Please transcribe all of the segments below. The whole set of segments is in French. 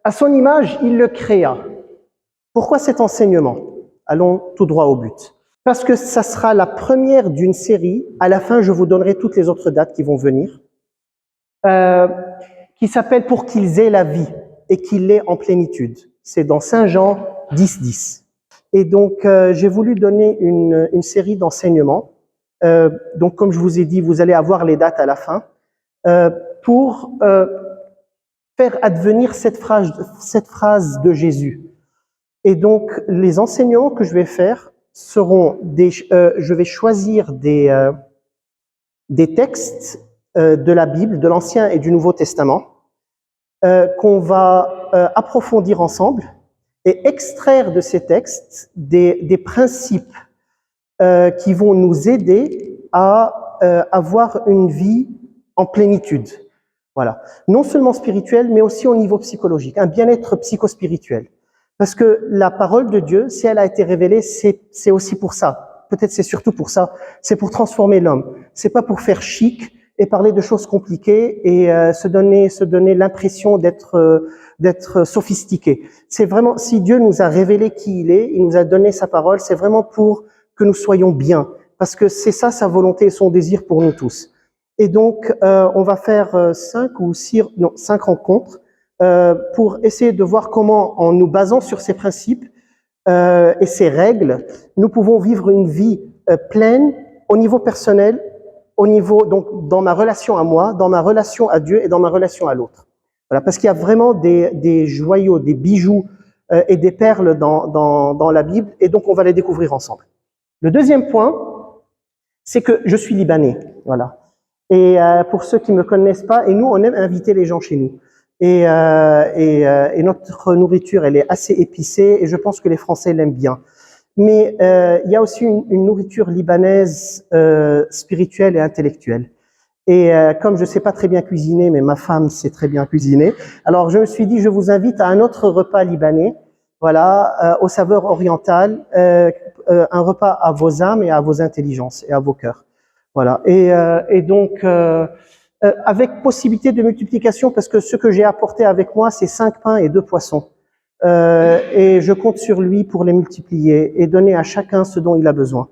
À son image, il le créa. Pourquoi cet enseignement? Allons tout droit au but. Parce que ça sera la première d'une série. À la fin, je vous donnerai toutes les autres dates qui vont venir, qui s'appelle « Pour qu'ils aient la vie et qu'ils l'aient en plénitude ». C'est dans Saint Jean 10:10. Et donc, j'ai voulu donner une série d'enseignements. Donc, comme je vous ai dit, vous allez avoir les dates à la fin, pour faire advenir cette phrase de Jésus. Et donc, les enseignements que je vais faire seront je vais choisir des textes de la Bible, de l'Ancien et du Nouveau Testament, qu'on va approfondir ensemble et extraire de ces textes des principes qui vont nous aider à avoir une vie en plénitude. Voilà. Non seulement spirituel, mais aussi au niveau psychologique, un bien-être psychospirituel. Parce que la parole de Dieu, si elle a été révélée, c'est aussi pour ça. Peut-être c'est surtout pour ça. C'est pour transformer l'homme. C'est pas pour faire chic et parler de choses compliquées et se donner l'impression d'être sophistiqué. C'est vraiment, si Dieu nous a révélé qui il est, il nous a donné sa parole, c'est vraiment pour que nous soyons bien. Parce que c'est ça sa volonté et son désir pour nous tous. Et donc, on va faire 5 rencontres pour essayer de voir comment, en nous basant sur ces principes et ces règles, nous pouvons vivre une vie pleine au niveau personnel, au niveau, donc, dans ma relation à moi, dans ma relation à Dieu et dans ma relation à l'autre. Voilà, parce qu'il y a vraiment des joyaux, des bijoux et des perles dans la Bible, et donc on va les découvrir ensemble. Le deuxième point, c'est que je suis libanais, voilà. Et pour ceux qui me connaissent pas, et nous, on aime inviter les gens chez nous. Et notre nourriture, elle est assez épicée, et je pense que les Français l'aiment bien. Mais il y a aussi une nourriture libanaise spirituelle et intellectuelle. Et comme je sais pas très bien cuisiner, mais ma femme sait très bien cuisiner, alors je me suis dit, je vous invite à un autre repas libanais, voilà, aux saveurs orientales, un repas à vos âmes et à vos intelligences et à vos cœurs. Voilà. Et donc, avec possibilité de multiplication, parce que ce que j'ai apporté avec moi, c'est 5 pains et 2 poissons. Et je compte sur lui pour les multiplier et donner à chacun ce dont il a besoin.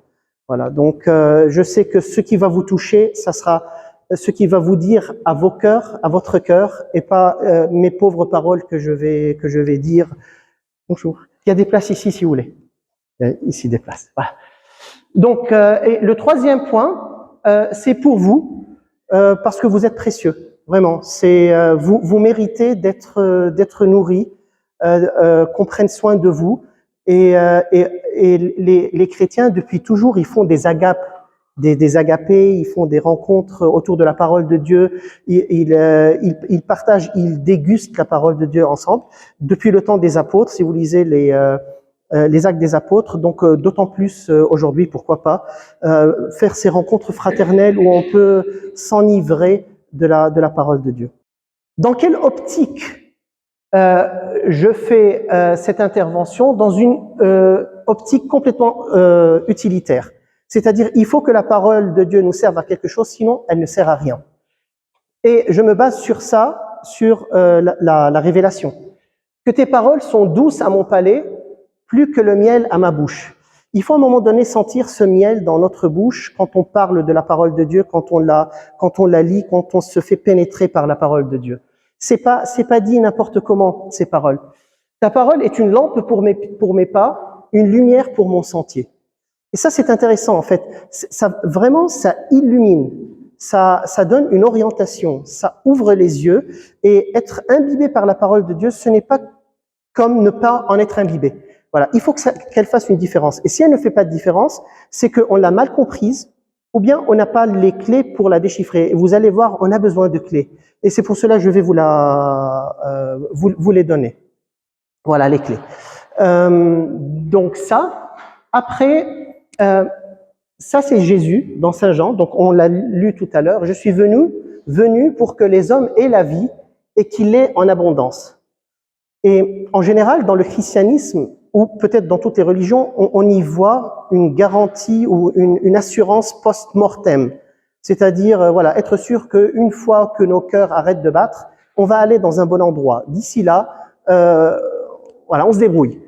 Voilà. Donc, je sais que ce qui va vous toucher, ça sera ce qui va vous dire à vos cœurs, à votre cœur, et pas mes pauvres paroles que je vais dire. Bonjour. Il y a des places ici si vous voulez. Ici des places. Voilà. Donc, et le troisième point, c'est pour vous, parce que vous êtes précieux. Vraiment, c'est vous méritez d'être nourris, qu'on prenne soin de vous. Et les chrétiens, depuis toujours, ils font des agapes, des agapés, ils font des rencontres autour de la parole de Dieu, ils partagent, ils dégustent la parole de Dieu ensemble. Depuis le temps des apôtres, si vous lisez les Actes des Apôtres, donc d'autant plus aujourd'hui, pourquoi pas, faire ces rencontres fraternelles où on peut s'enivrer de la parole de Dieu. Dans quelle optique je fais cette intervention? Dans une optique complètement utilitaire. C'est-à-dire, il faut que la parole de Dieu nous serve à quelque chose, sinon elle ne sert à rien. Et je me base sur ça, sur la révélation. Que tes paroles sont douces à mon palais, plus que le miel à ma bouche. Il faut à un moment donné sentir ce miel dans notre bouche quand on parle de la parole de Dieu, quand on la lit, quand on se fait pénétrer par la parole de Dieu. C'est pas dit n'importe comment, ces paroles. Ta parole est une lampe pour mes pas, une lumière pour mon sentier. Et ça, c'est intéressant, en fait. Vraiment, ça illumine. Ça donne une orientation. Ça ouvre les yeux. Et être imbibé par la parole de Dieu, ce n'est pas comme ne pas en être imbibé. Voilà. Il faut qu'elle fasse une différence. Et si elle ne fait pas de différence, c'est qu'on l'a mal comprise, ou bien on n'a pas les clés pour la déchiffrer. Et vous allez voir, on a besoin de clés. Et c'est pour cela que je vais vous les donner. Voilà les clés. Donc ça, après, ça c'est Jésus dans Saint Jean, donc on l'a lu tout à l'heure. Je suis venu pour que les hommes aient la vie et qu'il l'ait en abondance. Et en général, dans le christianisme, ou peut-être dans toutes les religions, on y voit une garantie ou une assurance post-mortem. C'est-à-dire, voilà, être sûr qu'une fois que nos cœurs arrêtent de battre, on va aller dans un bon endroit. D'ici là, euh, voilà, on se débrouille.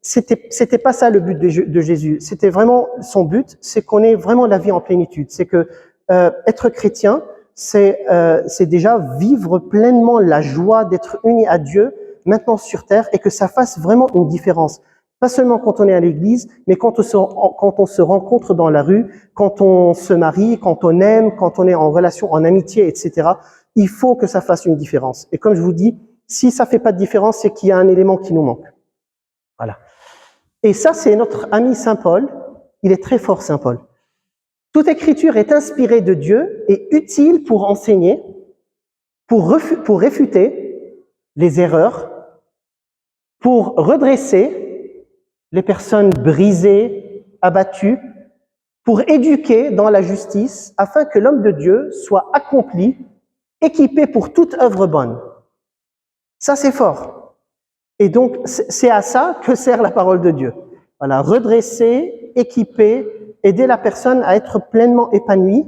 C'était pas ça le but de Jésus. C'était vraiment son but, c'est qu'on ait vraiment la vie en plénitude. C'est que être chrétien, c'est déjà vivre pleinement la joie d'être uni à Dieu maintenant sur terre et que ça fasse vraiment une différence. Pas seulement quand on est à l'église, mais quand on se rencontre dans la rue, quand on se marie, quand on aime, quand on est en relation, en amitié, etc. Il faut que ça fasse une différence. Et comme je vous dis, si ça fait pas de différence, c'est qu'il y a un élément qui nous manque. Voilà. Et ça, c'est notre ami Saint Paul. Il est très fort, Saint Paul. Toute écriture est inspirée de Dieu et utile pour enseigner, pour réfuter les erreurs, pour redresser les personnes brisées, abattues, pour éduquer dans la justice, afin que l'homme de Dieu soit accompli, équipé pour toute œuvre bonne. Ça, c'est fort. Et donc, c'est à ça que sert la parole de Dieu. Voilà, redresser, équiper, aider la personne à être pleinement épanouie,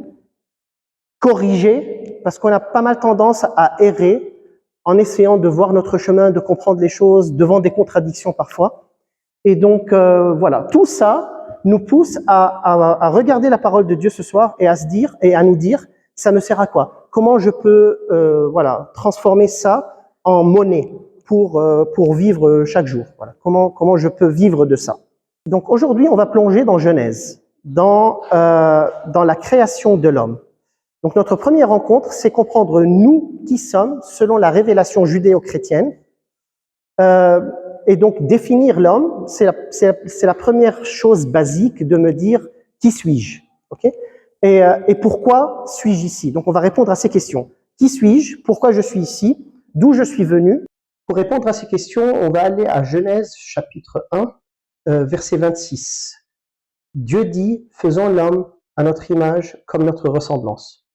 corriger, parce qu'on a pas mal tendance à errer en essayant de voir notre chemin, de comprendre les choses devant des contradictions parfois. Et donc, voilà, tout ça nous pousse à regarder la parole de Dieu ce soir et à se dire et à nous dire, ça me sert à quoi? Comment je peux, voilà, transformer ça en monnaie pour vivre chaque jour? Voilà, comment je peux vivre de ça? Donc aujourd'hui, on va plonger dans Genèse, dans la création de l'homme. Donc notre première rencontre, c'est comprendre nous qui sommes selon la révélation judéo-chrétienne. Et donc définir l'homme, c'est la première chose basique de me dire qui suis-je, ok? Et pourquoi suis-je ici? Donc on va répondre à ces questions. Qui suis-je? Pourquoi je suis ici? D'où je suis venu? Pour répondre à ces questions, on va aller à Genèse chapitre 1, verset 26. Dieu dit, faisons l'homme à notre image comme notre ressemblance.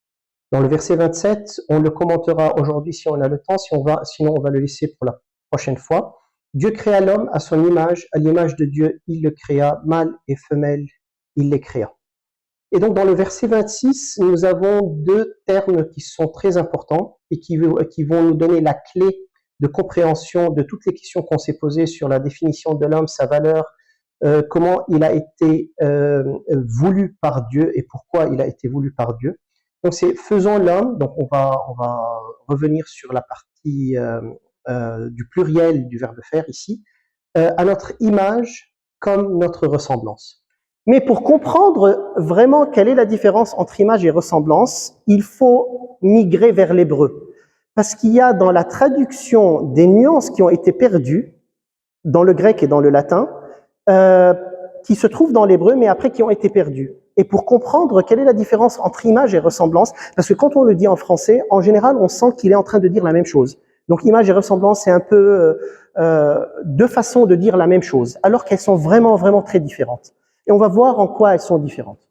Dans le verset 27, on le commentera aujourd'hui si on a le temps, sinon on va le laisser pour la prochaine fois. Dieu créa l'homme à son image, à l'image de Dieu, il le créa, mâle et femelle, il les créa. Et donc dans le verset 26, nous avons deux termes qui sont très importants et qui vont nous donner la clé de compréhension de toutes les questions qu'on s'est posées sur la définition de l'homme, sa valeur, comment il a été voulu par Dieu et pourquoi il a été voulu par Dieu. Donc c'est faisons l'homme, donc on va revenir sur la partie du pluriel du verbe faire ici, à notre image comme notre ressemblance. Mais pour comprendre vraiment quelle est la différence entre image et ressemblance, il faut migrer vers l'hébreu. Parce qu'il y a dans la traduction des nuances qui ont été perdues, dans le grec et dans le latin, qui se trouvent dans l'hébreu, mais après qui ont été perdues. Et pour comprendre quelle est la différence entre image et ressemblance, parce que quand on le dit en français, en général, on sent qu'il est en train de dire la même chose. Donc image et ressemblance, c'est un peu deux façons de dire la même chose, alors qu'elles sont vraiment, vraiment très différentes. Et on va voir en quoi elles sont différentes.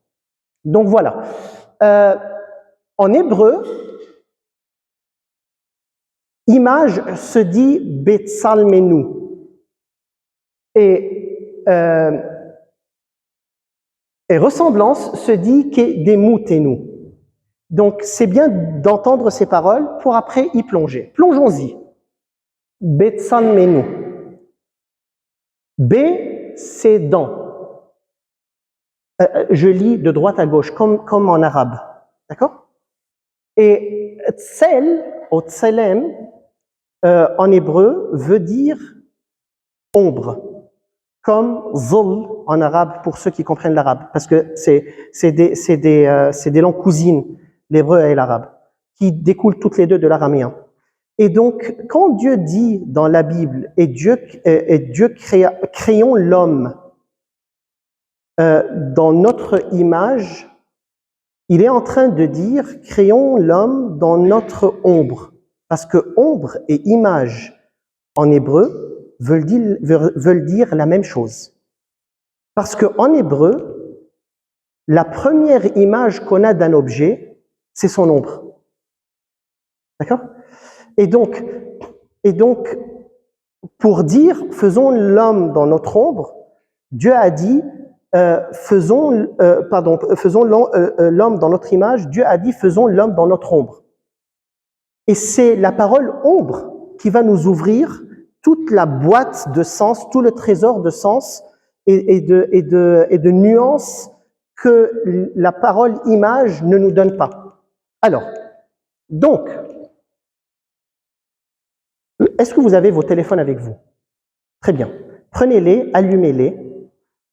Donc voilà. En hébreu, image se dit betsalmenu. Et ressemblance se dit kedemutenu. Donc c'est bien d'entendre ces paroles pour après y plonger. Plongeons-y. Betsalmenu. B, c'est dans. Je lis de droite à gauche, comme en arabe. D'accord? Et tsel, ou tselem, en hébreu, veut dire ombre. Comme zol en arabe, pour ceux qui comprennent l'arabe. Parce que c'est des langues cousines, l'hébreu et l'arabe, qui découlent toutes les deux de l'araméen. Et donc, quand Dieu dit dans la Bible, créons l'homme dans notre image, il est en train de dire, créons l'homme dans notre ombre. Parce que ombre et image en hébreu veulent dire la même chose. Parce qu'en hébreu, la première image qu'on a d'un objet, c'est son ombre. D'accord? Et donc, pour dire, faisons l'homme dans notre ombre, Dieu a dit, faisons l'homme dans notre image, Dieu a dit, faisons l'homme dans notre ombre. Et c'est la parole ombre qui va nous ouvrir toute la boîte de sens, tout le trésor de sens et de nuances que la parole image ne nous donne pas. Alors, donc, est-ce que vous avez vos téléphones avec vous? Très bien. Prenez-les, allumez-les.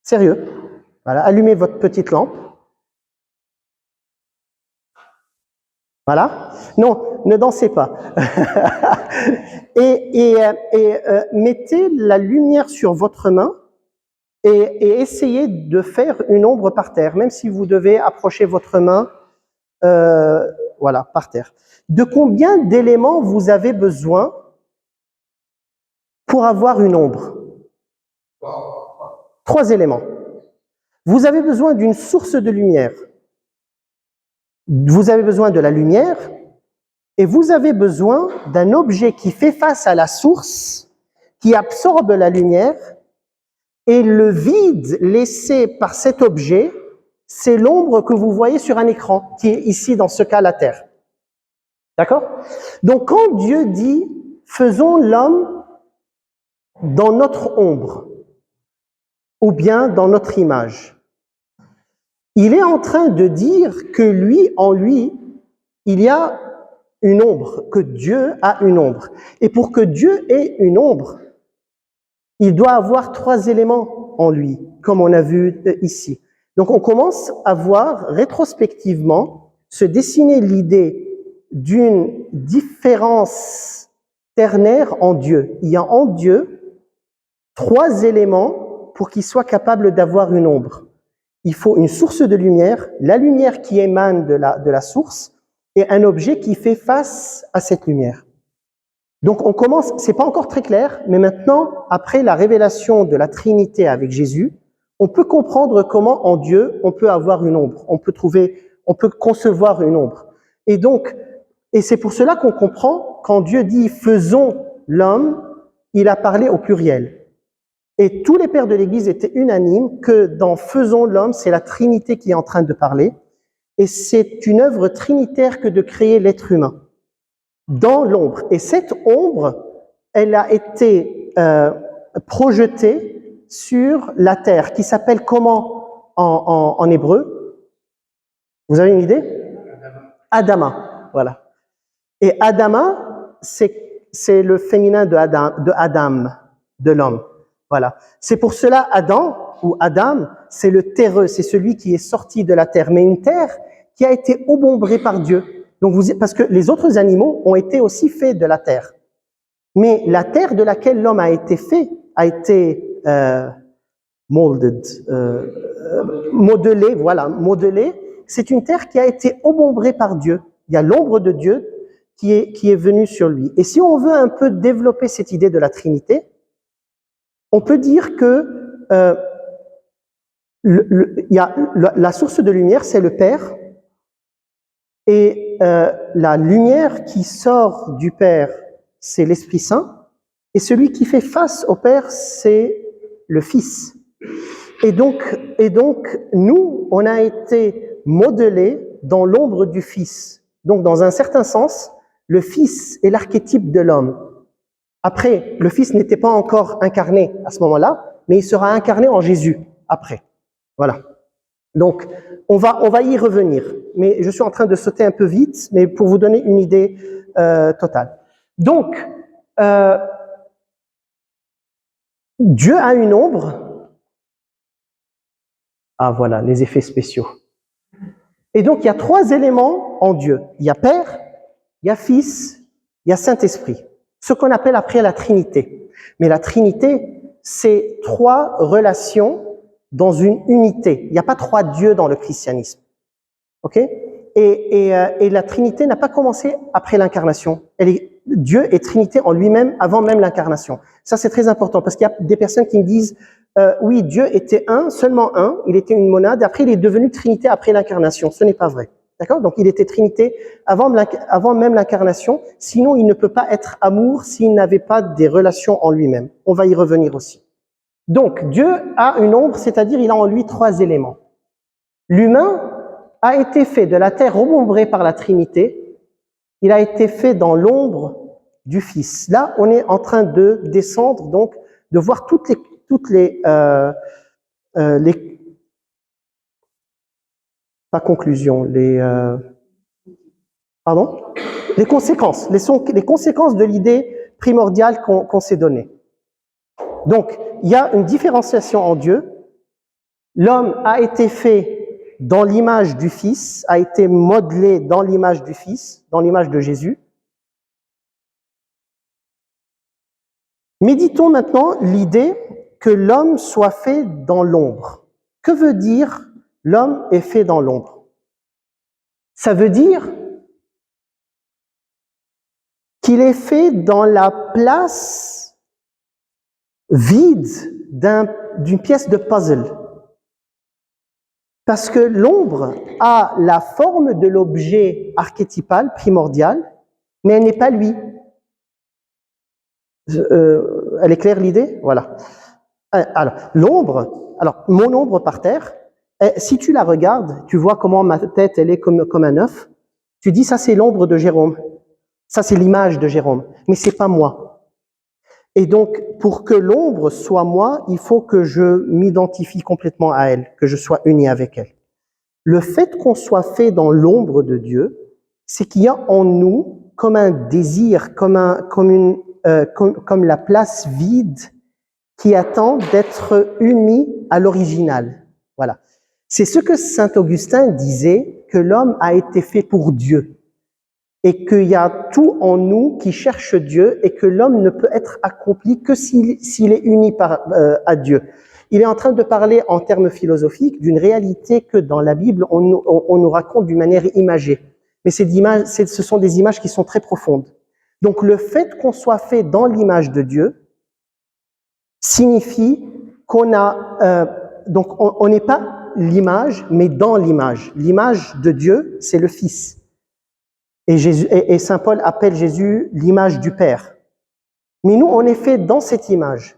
Sérieux. Voilà, allumez votre petite lampe. Voilà. Non, ne dansez pas. Mettez la lumière sur votre main et essayez de faire une ombre par terre, même si vous devez approcher votre main, voilà, par terre. De combien d'éléments vous avez besoin pour avoir une ombre? 3 éléments. Vous avez besoin d'une source de lumière. Vous avez besoin de la lumière et vous avez besoin d'un objet qui fait face à la source, qui absorbe la lumière, et le vide laissé par cet objet, c'est l'ombre que vous voyez sur un écran, qui est ici dans ce cas la Terre. D'accord? Donc quand Dieu dit « faisons l'homme dans notre ombre » ou bien dans notre image, il est en train de dire que lui, en lui, il y a une ombre, que Dieu a une ombre. Et pour que Dieu ait une ombre, il doit avoir 3 éléments en lui, comme on a vu ici. Donc on commence à voir rétrospectivement se dessiner l'idée d'une différence ternaire en Dieu. Il y a en Dieu 3 éléments pour qu'il soit capable d'avoir une ombre. Il faut une source de lumière, la lumière qui émane de la source, et un objet qui fait face à cette lumière. Donc on commence, c'est pas encore très clair, mais maintenant, après la révélation de la Trinité avec Jésus, on peut comprendre comment en Dieu on peut avoir une ombre, on peut concevoir une ombre. Et donc, et c'est pour cela qu'on comprend, quand Dieu dit « faisons l'homme », il a parlé au pluriel. Et tous les pères de l'Église étaient unanimes que dans « faisons l'homme », c'est la Trinité qui est en train de parler, et c'est une œuvre trinitaire que de créer l'être humain dans l'ombre. Et cette ombre, elle a été projetée sur la terre, qui s'appelle comment en hébreu? Vous avez une idée? Adama, voilà. Et Adama, c'est le féminin de Adam, de l'homme. Voilà. C'est pour cela Adam ou Adam, c'est le terreux, c'est celui qui est sorti de la terre, mais une terre qui a été obombrée par Dieu. Donc parce que les autres animaux ont été aussi faits de la terre. Mais la terre de laquelle l'homme a été fait, a été molded, modelée, voilà, modelée, c'est une terre qui a été obombrée par Dieu. Il y a l'ombre de Dieu qui est venue sur lui. Et si on veut un peu développer cette idée de la Trinité, on peut dire que la source de lumière, c'est le Père, et la lumière qui sort du Père, c'est l'Esprit Saint, et celui qui fait face au Père, c'est le Fils. Et donc, nous, on a été modelés dans l'ombre du Fils. Donc, dans un certain sens, le Fils est l'archétype de l'homme. Après, le Fils n'était pas encore incarné à ce moment-là, mais il sera incarné en Jésus après. Voilà. Donc, on va y revenir. Mais je suis en train de sauter un peu vite, mais pour vous donner une idée totale. Donc, Dieu a une ombre. Ah voilà, les effets spéciaux. Et donc, il y a 3 éléments en Dieu. Il y a Père, il y a Fils, il y a Saint-Esprit. Ce qu'on appelle après la Trinité. Mais la Trinité, c'est 3 relations dans une unité. Il n'y a pas 3 dieux dans le christianisme. Ok? Et la Trinité n'a pas commencé après l'incarnation. Dieu est Trinité en lui-même avant même l'incarnation. Ça, c'est très important parce qu'il y a des personnes qui me disent oui, Dieu était un, seulement un, il était une monade, après il est devenu Trinité après l'incarnation. Ce n'est pas vrai. D'accord? Donc il était Trinité avant même l'incarnation, sinon il ne peut pas être amour s'il n'avait pas des relations en lui-même. On va y revenir aussi. Donc Dieu a une ombre, c'est-à-dire il a en lui 3 éléments. L'humain a été fait de la terre obombrée par la Trinité, il a été fait dans l'ombre du Fils. Là, on est en train de descendre, donc, de voir toutes les pas conclusions, pardon, les conséquences, les conséquences de l'idée primordiale qu'on s'est donnée. Donc, il y a une différenciation en Dieu. L'homme a été fait dans l'image du Fils, a été modelé dans l'image du Fils, dans l'image de Jésus. Méditons maintenant l'idée que l'homme soit fait dans l'ombre. Que veut dire l'homme est fait dans l'ombre? Ça veut dire qu'il est fait dans la place vide d'une pièce de puzzle. Parce que l'ombre a la forme de l'objet archétypal, primordial, mais elle n'est pas lui. Elle est claire l'idée? Voilà. Alors, l'ombre, mon ombre par terre, si tu la regardes, tu vois comment ma tête, elle est comme un œuf. Tu dis, ça c'est l'ombre de Jérôme. Ça c'est l'image de Jérôme. Mais c'est pas moi. Et donc, pour que l'ombre soit moi, il faut que je m'identifie complètement à elle, que je sois uni avec elle. Le fait qu'on soit fait dans l'ombre de Dieu, c'est qu'il y a en nous comme un désir, comme la place vide qui attend d'être uni à l'original. Voilà. C'est ce que saint Augustin disait, que l'homme a été fait pour Dieu et qu'il y a tout en nous qui cherche Dieu et que l'homme ne peut être accompli que s'il est uni à Dieu. Il est en train de parler en termes philosophiques d'une réalité que dans la Bible, on nous raconte d'une manière imagée. Mais ce sont des images qui sont très profondes. Donc le fait qu'on soit fait dans l'image de Dieu signifie qu'on a... donc on n'est pas l'image, mais dans l'image. L'image de Dieu, c'est le Fils. Et saint Paul appelle Jésus l'image du Père. Mais nous, on est fait dans cette image.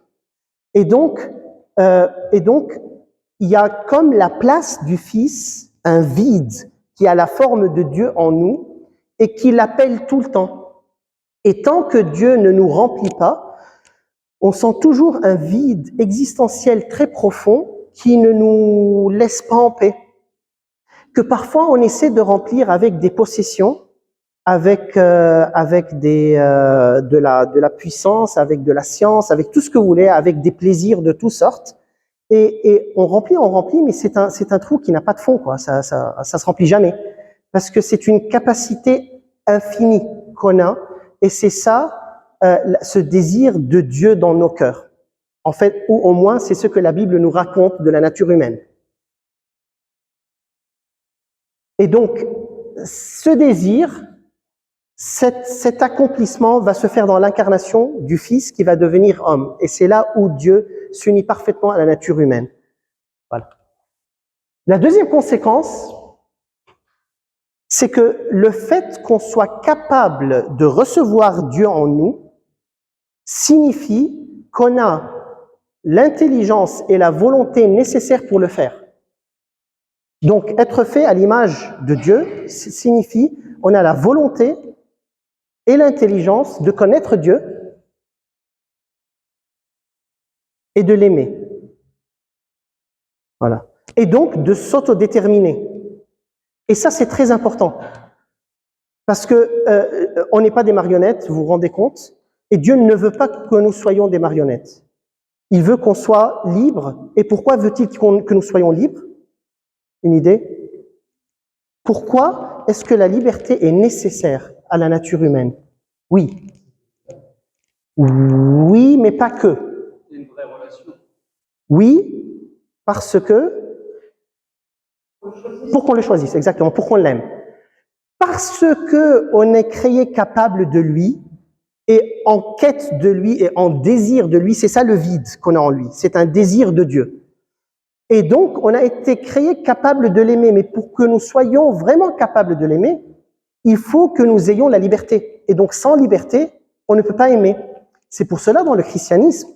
Et donc, il y a comme la place du Fils, un vide qui a la forme de Dieu en nous et qui l'appelle tout le temps. Et tant que Dieu ne nous remplit pas, on sent toujours un vide existentiel très profond qui ne nous laisse pas en paix. Que parfois on essaie de remplir avec des possessions, avec de la puissance, avec de la science, avec tout ce que vous voulez, avec des plaisirs de toutes sortes. Et on remplit, mais c'est un trou qui n'a pas de fond, quoi. Ça se remplit jamais. Parce que c'est une capacité infinie qu'on a, et c'est ça, ce désir de Dieu dans nos cœurs. En fait, ou au moins, c'est ce que la Bible nous raconte de la nature humaine. Et donc, ce désir, cet accomplissement va se faire dans l'incarnation du Fils qui va devenir homme. Et c'est là où Dieu s'unit parfaitement à la nature humaine. Voilà. La deuxième conséquence, c'est que le fait qu'on soit capable de recevoir Dieu en nous signifie qu'on a l'intelligence et la volonté nécessaires pour le faire. Donc, être fait à l'image de Dieu signifie qu'on a la volonté et l'intelligence de connaître Dieu et de l'aimer. Voilà. Et donc de s'autodéterminer. Et ça, c'est très important. Parce que on n'est pas des marionnettes, vous vous rendez compte? Et Dieu ne veut pas que nous soyons des marionnettes. Il veut qu'on soit libre. Et pourquoi veut-il que nous soyons libres? Une idée? Pourquoi est-ce que la liberté est nécessaire à la nature humaine? Oui. Oui, mais pas que. C'est une vraie relation. Oui, parce que... Pour qu'on le choisisse, exactement, pour qu'on l'aime. Parce qu'on est créé capable de lui, et en quête de lui, et en désir de lui, c'est ça le vide qu'on a en lui, c'est un désir de Dieu. Et donc, on a été créé capable de l'aimer, mais pour que nous soyons vraiment capables de l'aimer, il faut que nous ayons la liberté. Et donc, sans liberté, on ne peut pas aimer. C'est pour cela, dans le christianisme,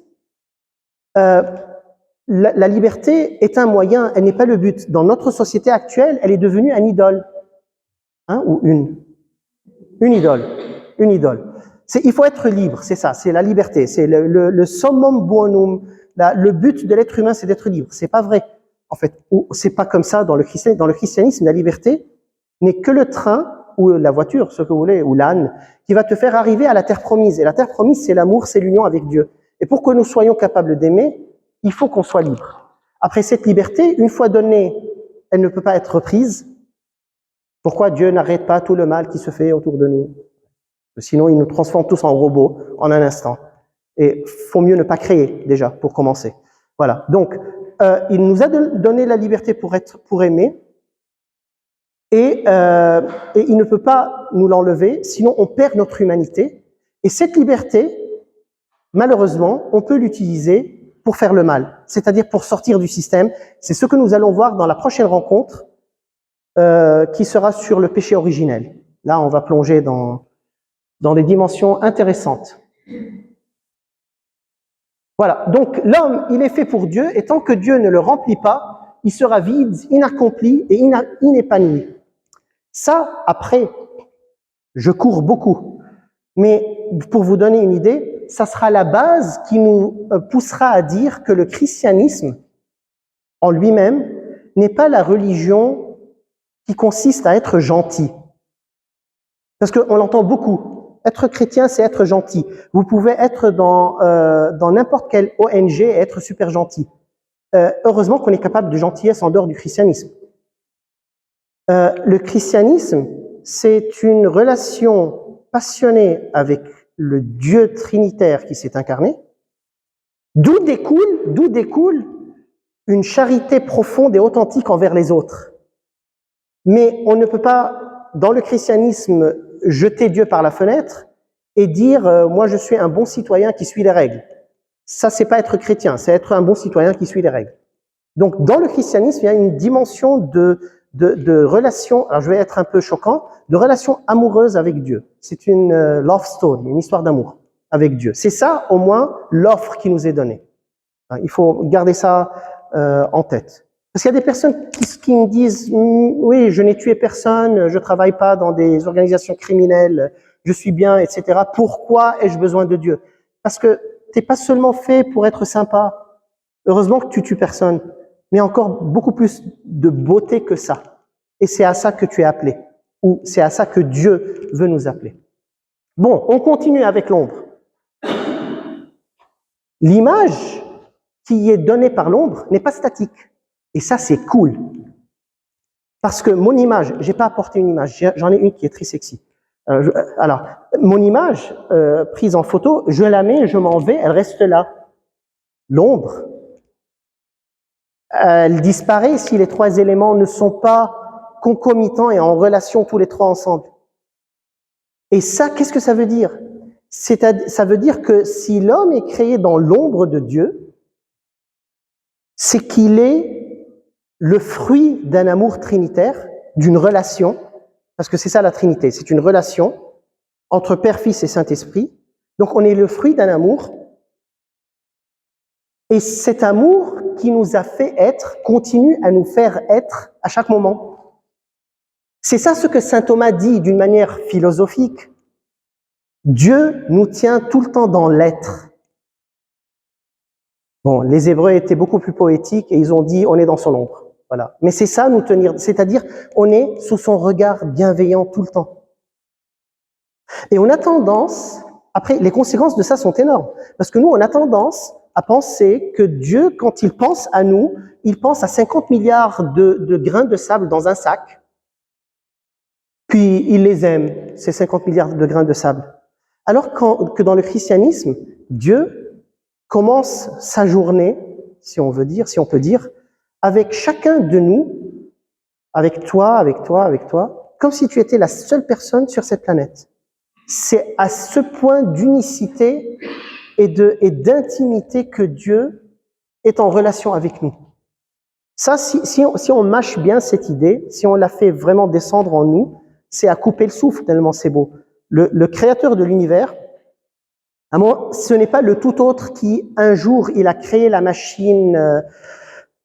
la liberté est un moyen, elle n'est pas le but. Dans notre société actuelle, elle est devenue un idole. Ou une idole. Une idole. Il faut être libre, c'est ça, c'est la liberté, c'est le summum bonum. Le but de l'être humain, c'est d'être libre. C'est pas vrai, en fait. C'est pas comme ça dans le christianisme. Dans le christianisme, la liberté n'est que le train ou la voiture, ce que vous voulez, ou l'âne, qui va te faire arriver à la terre promise. Et la terre promise, c'est l'amour, c'est l'union avec Dieu. Et pour que nous soyons capables d'aimer, il faut qu'on soit libre. Après cette liberté, une fois donnée, elle ne peut pas être reprise. Pourquoi Dieu n'arrête pas tout le mal qui se fait autour de nous? Sinon, il nous transforme tous en robots en un instant. Et faut mieux ne pas créer, déjà, pour commencer. Voilà. Donc, il nous a donné la liberté pour aimer, et il ne peut pas nous l'enlever, sinon on perd notre humanité. Et cette liberté, malheureusement, on peut l'utiliser pour faire le mal, c'est-à-dire pour sortir du système. C'est ce que nous allons voir dans la prochaine rencontre, qui sera sur le péché originel. Là, on va plonger dans des dimensions intéressantes. Voilà, donc l'homme, il est fait pour Dieu, et tant que Dieu ne le remplit pas, il sera vide, inaccompli et inépanoui. Ça, après, je cours beaucoup, mais pour vous donner une idée, ça sera la base qui nous poussera à dire que le christianisme, en lui-même, n'est pas la religion qui consiste à être gentil. Parce qu'on l'entend beaucoup. Être chrétien, c'est être gentil. Vous pouvez être dans n'importe quelle ONG et être super gentil. Heureusement qu'on est capable de gentillesse en dehors du christianisme. Le christianisme, c'est une relation passionnée avec le Dieu trinitaire qui s'est incarné, d'où découle une charité profonde et authentique envers les autres. Mais on ne peut pas, dans le christianisme, jeter Dieu par la fenêtre et dire moi je suis un bon citoyen qui suit les règles. Ça, c'est pas être chrétien, c'est être un bon citoyen qui suit les règles. Donc, dans le christianisme, il y a une dimension de relation, alors je vais être un peu choquant, de relation amoureuse avec Dieu. C'est une love story, une histoire d'amour avec Dieu. C'est ça, au moins, l'offre qui nous est donnée. Il faut garder ça en tête. Parce qu'il y a des personnes qui me disent oui, je n'ai tué personne, je travaille pas dans des organisations criminelles, je suis bien, etc. Pourquoi ai-je besoin de Dieu? Parce que t'es pas seulement fait pour être sympa. Heureusement que tu tues personne, mais encore beaucoup plus de beauté que ça. Et c'est à ça que tu es appelé, ou c'est à ça que Dieu veut nous appeler. Bon, on continue avec l'ombre. L'image qui est donnée par l'ombre n'est pas statique. Et ça, c'est cool. Parce que mon image, j'ai pas apporté une image, j'en ai une qui est très sexy. Alors, mon image prise en photo, je la mets, je m'en vais, elle reste là. L'ombre, elle disparaît si les trois éléments ne sont pas concomitants et en relation tous les trois ensemble. Et ça, qu'est-ce que ça veut dire? Ça veut dire que si l'homme est créé dans l'ombre de Dieu, c'est qu'il est le fruit d'un amour trinitaire, d'une relation, parce que c'est ça la Trinité, c'est une relation entre Père, Fils et Saint-Esprit. Donc on est le fruit d'un amour, et cet amour qui nous a fait être continue à nous faire être à chaque moment. C'est ça ce que saint Thomas dit d'une manière philosophique. Dieu nous tient tout le temps dans l'être. Bon, les Hébreux étaient beaucoup plus poétiques et ils ont dit on est dans son ombre. Voilà. Mais c'est ça nous tenir, c'est-à-dire on est sous son regard bienveillant tout le temps. Et on a tendance, après les conséquences de ça sont énormes, parce que nous on a tendance à penser que Dieu, quand il pense à nous, il pense à 50 milliards de grains de sable dans un sac, puis il les aime, ces 50 milliards de grains de sable. Alors que dans le christianisme, Dieu commence sa journée, si on peut dire, avec chacun de nous, avec toi, comme si tu étais la seule personne sur cette planète. C'est à ce point d'unicité et d'intimité que Dieu est en relation avec nous. Ça, si on mâche bien cette idée, si on la fait vraiment descendre en nous, c'est à couper le souffle tellement c'est beau. Le créateur de l'univers, ce n'est pas le tout autre qui, un jour, il a créé la machine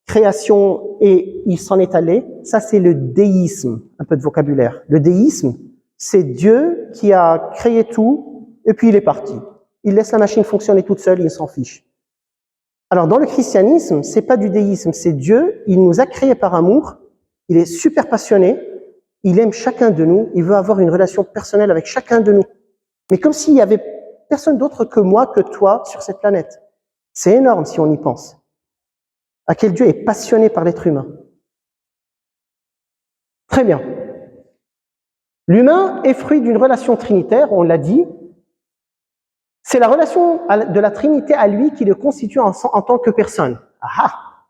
création et il s'en est allé. Ça, c'est le déisme, un peu de vocabulaire. Le déisme, c'est Dieu qui a créé tout et puis il est parti. Il laisse la machine fonctionner toute seule, il s'en fiche. Alors dans le christianisme, c'est pas du déisme, c'est Dieu, il nous a créés par amour, il est super passionné, il aime chacun de nous, il veut avoir une relation personnelle avec chacun de nous. Mais comme s'il y avait personne d'autre que moi, que toi, sur cette planète. C'est énorme si on y pense. À quel Dieu est passionné par l'être humain. Très bien. L'humain est fruit d'une relation trinitaire, on l'a dit. C'est la relation de la Trinité à lui qui le constitue en tant que personne. Ah!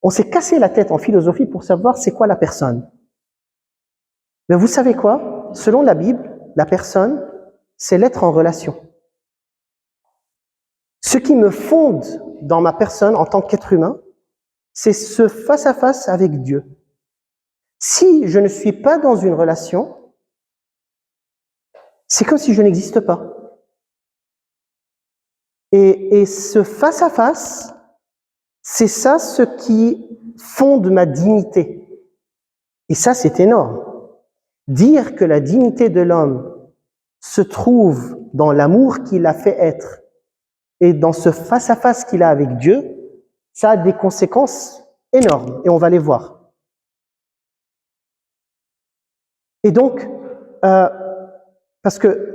On s'est cassé la tête en philosophie pour savoir c'est quoi la personne. Mais vous savez quoi? Selon la Bible, la personne, c'est l'être en relation. Ce qui me fonde dans ma personne en tant qu'être humain, c'est ce face-à-face avec Dieu. Si je ne suis pas dans une relation, c'est comme si je n'existe pas. Et ce face-à-face, c'est ça ce qui fonde ma dignité. Et ça, c'est énorme. Dire que la dignité de l'homme se trouve dans l'amour qu'il a fait être et dans ce face-à-face qu'il a avec Dieu, ça a des conséquences énormes, et on va les voir. Et donc, parce que,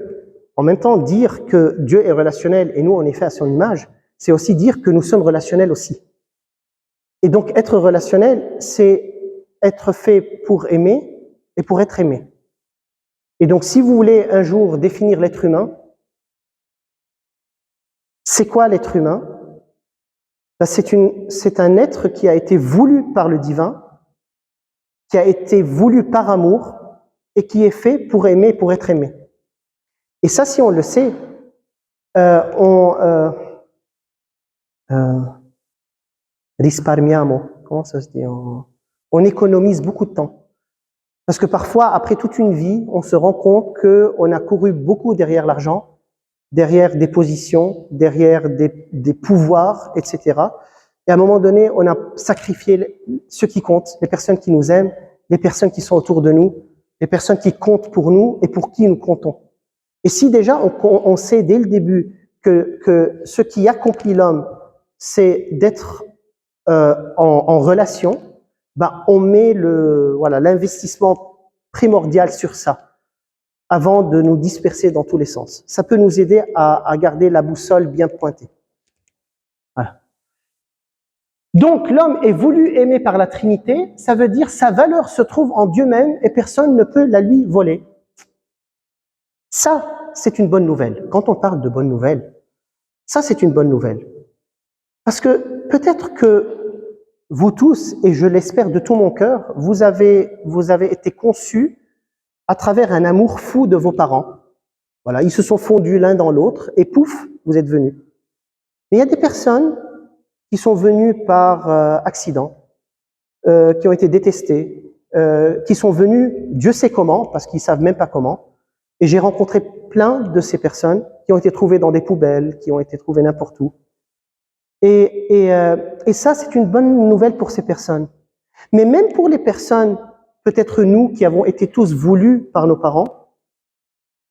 en même temps, dire que Dieu est relationnel et nous, on est fait à son image, c'est aussi dire que nous sommes relationnels aussi. Et donc, être relationnel, c'est être fait pour aimer et pour être aimé. Et donc, si vous voulez un jour définir l'être humain, c'est quoi l'être humain? Ben, c'est un être qui a été voulu par le divin, qui a été voulu par amour et qui est fait pour aimer, pour être aimé. Et ça, si on le sait, risparmiamo, comment ça se dit? On économise beaucoup de temps. Parce que parfois, après toute une vie, on se rend compte qu'on a couru beaucoup derrière l'argent, derrière des positions, derrière des pouvoirs, etc. Et à un moment donné, on a sacrifié ce qui compte, les personnes qui nous aiment, les personnes qui sont autour de nous, les personnes qui comptent pour nous et pour qui nous comptons. Et si déjà on sait dès le début que ce qui accomplit l'homme, c'est d'être en relation, ben on met l'investissement primordial sur ça, avant de nous disperser dans tous les sens. Ça peut nous aider à garder la boussole bien pointée. Voilà. Donc l'homme est voulu aimer par la Trinité, ça veut dire sa valeur se trouve en Dieu même et personne ne peut la lui voler. Ça, c'est une bonne nouvelle. Quand on parle de bonne nouvelle, ça c'est une bonne nouvelle. Parce que peut-être que vous tous, et je l'espère de tout mon cœur, vous avez été conçus à travers un amour fou de vos parents. Voilà, ils se sont fondus l'un dans l'autre et pouf, vous êtes venus. Mais il y a des personnes qui sont venues par accident, qui ont été détestées, qui sont venues, Dieu sait comment, parce qu'ils savent même pas comment. Et j'ai rencontré plein de ces personnes qui ont été trouvées dans des poubelles, qui ont été trouvées n'importe où. Et ça, c'est une bonne nouvelle pour ces personnes. Mais même pour les personnes, peut-être nous qui avons été tous voulus par nos parents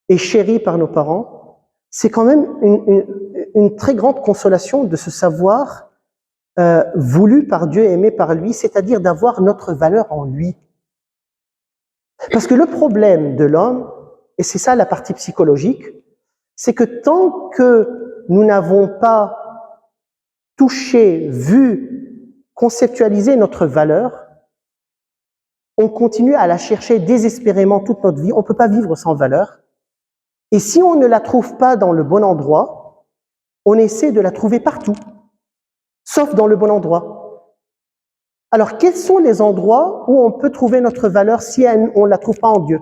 et chéris par nos parents, c'est quand même une très grande consolation de se savoir voulu par Dieu et aimé par lui, c'est-à-dire d'avoir notre valeur en lui. Parce que le problème de l'homme, et c'est ça la partie psychologique, c'est que tant que nous n'avons pas touché, vu, conceptualisé notre valeur, on continue à la chercher désespérément toute notre vie. On ne peut pas vivre sans valeur. Et si on ne la trouve pas dans le bon endroit, on essaie de la trouver partout, sauf dans le bon endroit. Alors, quels sont les endroits où on peut trouver notre valeur si on ne la trouve pas en Dieu?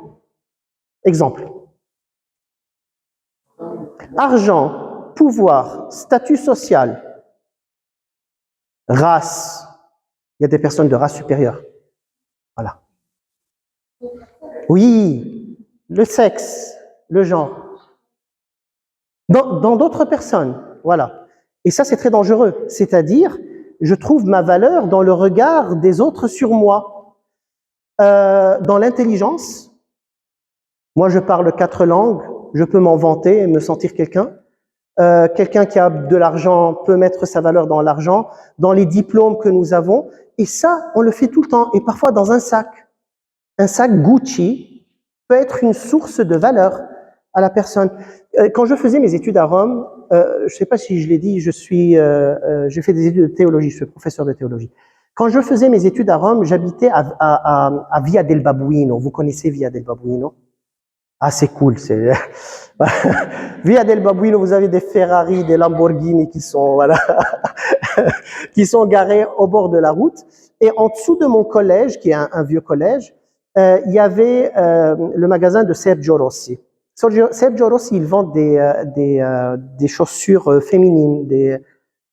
Exemple. Argent, pouvoir, statut social, race. Il y a des personnes de race supérieure. Voilà. Oui, le sexe, le genre. Dans d'autres personnes, voilà. Et ça, c'est très dangereux. C'est-à-dire, je trouve ma valeur dans le regard des autres sur moi. Dans l'intelligence, moi je parle 4 langues, je peux m'en vanter et me sentir quelqu'un. Quelqu'un qui a de l'argent peut mettre sa valeur dans l'argent, dans les diplômes que nous avons. Et ça, on le fait tout le temps. Et parfois dans un sac. Un sac Gucci peut être une source de valeur à la personne. Quand je faisais mes études à Rome, je ne sais pas si je l'ai dit, j'ai fait des études de théologie, je suis professeur de théologie. Quand je faisais mes études à Rome, j'habitais à Via del Babuino. Vous connaissez Via del Babuino? Ah, c'est cool. Via del Babuino, vous avez des Ferrari, des Lamborghini qui sont, voilà, qui sont garés au bord de la route. Et en dessous de mon collège, qui est un vieux collège, il y avait le magasin de Sergio Rossi. Sergio Rossi, il vend des chaussures féminines,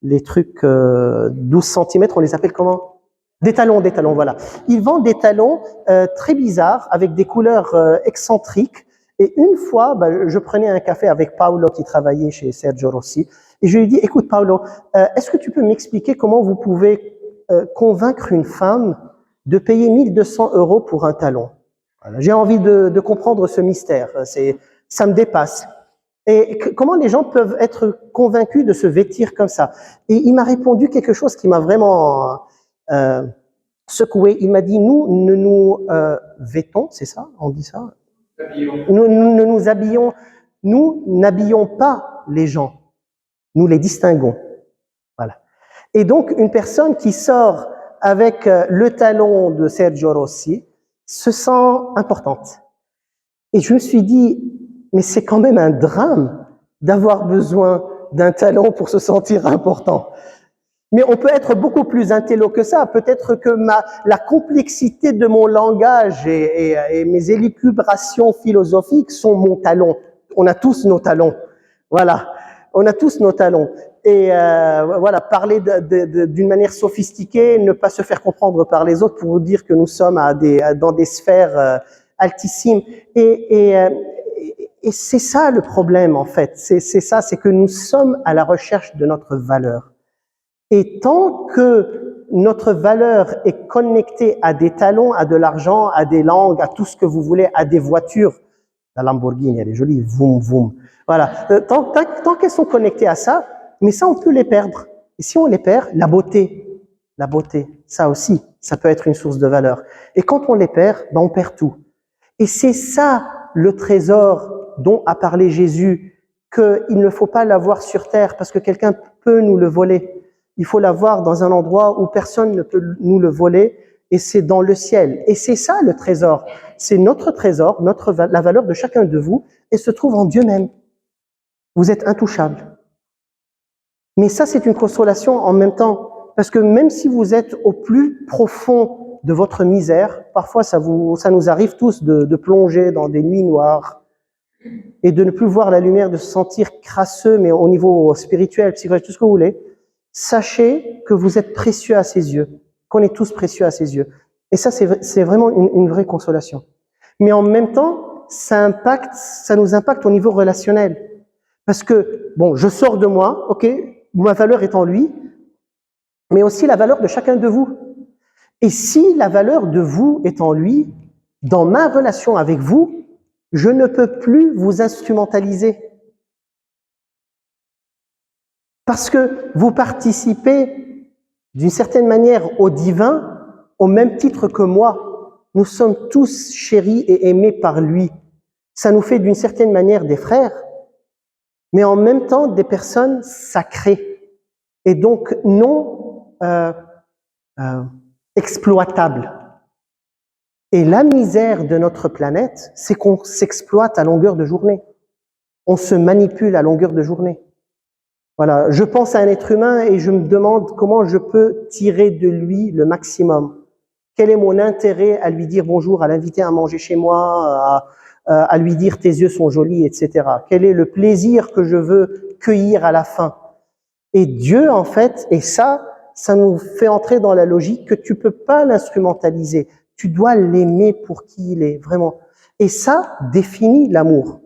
les trucs 12 cm, on les appelle comment? Des talons, voilà. Il vend des talons très bizarres, avec des couleurs excentriques. Et une fois, je prenais un café avec Paolo qui travaillait chez Sergio Rossi, et je lui ai dit, écoute Paolo, est-ce que tu peux m'expliquer comment vous pouvez convaincre une femme de payer 1200 € pour un talon? Voilà, j'ai envie de comprendre ce mystère, ça me dépasse. Et comment les gens peuvent être convaincus de se vêtir comme ça? Et il m'a répondu quelque chose qui m'a vraiment secoué. Il m'a dit, nous ne nous vêtons, c'est ça? On dit ça? Nous n'habillons pas les gens, nous les distinguons. Voilà. Et donc, une personne qui sort avec le talon de Sergio Rossi se sent importante. Et je me suis dit, mais c'est quand même un drame d'avoir besoin d'un talon pour se sentir important. Mais on peut être beaucoup plus intello que ça. Peut-être que la complexité de mon langage et mes élucubrations philosophiques sont mon talon. On a tous nos talons. Voilà. On a tous nos talons. Et voilà, parler d'une manière sophistiquée, ne pas se faire comprendre par les autres pour vous dire que nous sommes dans des sphères altissimes. Et c'est ça le problème, en fait. C'est ça, c'est que nous sommes à la recherche de notre valeur. Et tant que notre valeur est connectée à des talons, à de l'argent, à des langues, à tout ce que vous voulez, à des voitures, la Lamborghini, elle est jolie, voum, voum. Voilà. Tant qu'elles sont connectées à ça, mais ça, on peut les perdre. Et si on les perd, la beauté, ça aussi, ça peut être une source de valeur. Et quand on les perd, on perd tout. Et c'est ça le trésor dont a parlé Jésus, qu'il ne faut pas l'avoir sur terre parce que quelqu'un peut nous le voler. Il faut l'avoir dans un endroit où personne ne peut nous le voler, et c'est dans le ciel. Et c'est ça le trésor. C'est notre trésor, la valeur de chacun de vous, et se trouve en Dieu même. Vous êtes intouchables. Mais ça, c'est une consolation en même temps, parce que même si vous êtes au plus profond de votre misère, parfois ça nous arrive tous de plonger dans des nuits noires, et de ne plus voir la lumière, de se sentir crasseux, mais au niveau spirituel, psychologique, tout ce que vous voulez. Sachez que vous êtes précieux à ses yeux, qu'on est tous précieux à ses yeux. Et ça, c'est vraiment une vraie consolation. Mais en même temps, ça nous impacte au niveau relationnel. Parce que, je sors de moi, ok, ma valeur est en lui, mais aussi la valeur de chacun de vous. Et si la valeur de vous est en lui, dans ma relation avec vous, je ne peux plus vous instrumentaliser. Parce que vous participez d'une certaine manière au divin au même titre que moi. Nous sommes tous chéris et aimés par lui. Ça nous fait d'une certaine manière des frères, mais en même temps des personnes sacrées et donc non exploitables. Et la misère de notre planète, c'est qu'on s'exploite à longueur de journée. On se manipule à longueur de journée. Voilà, je pense à un être humain et je me demande comment je peux tirer de lui le maximum. Quel est mon intérêt à lui dire bonjour, à l'inviter à manger chez moi, à lui dire tes yeux sont jolis, etc. Quel est le plaisir que je veux cueillir à la fin? Et Dieu, en fait, et ça nous fait entrer dans la logique que tu peux pas l'instrumentaliser. Tu dois l'aimer pour qui il est, vraiment. Et ça définit l'amour.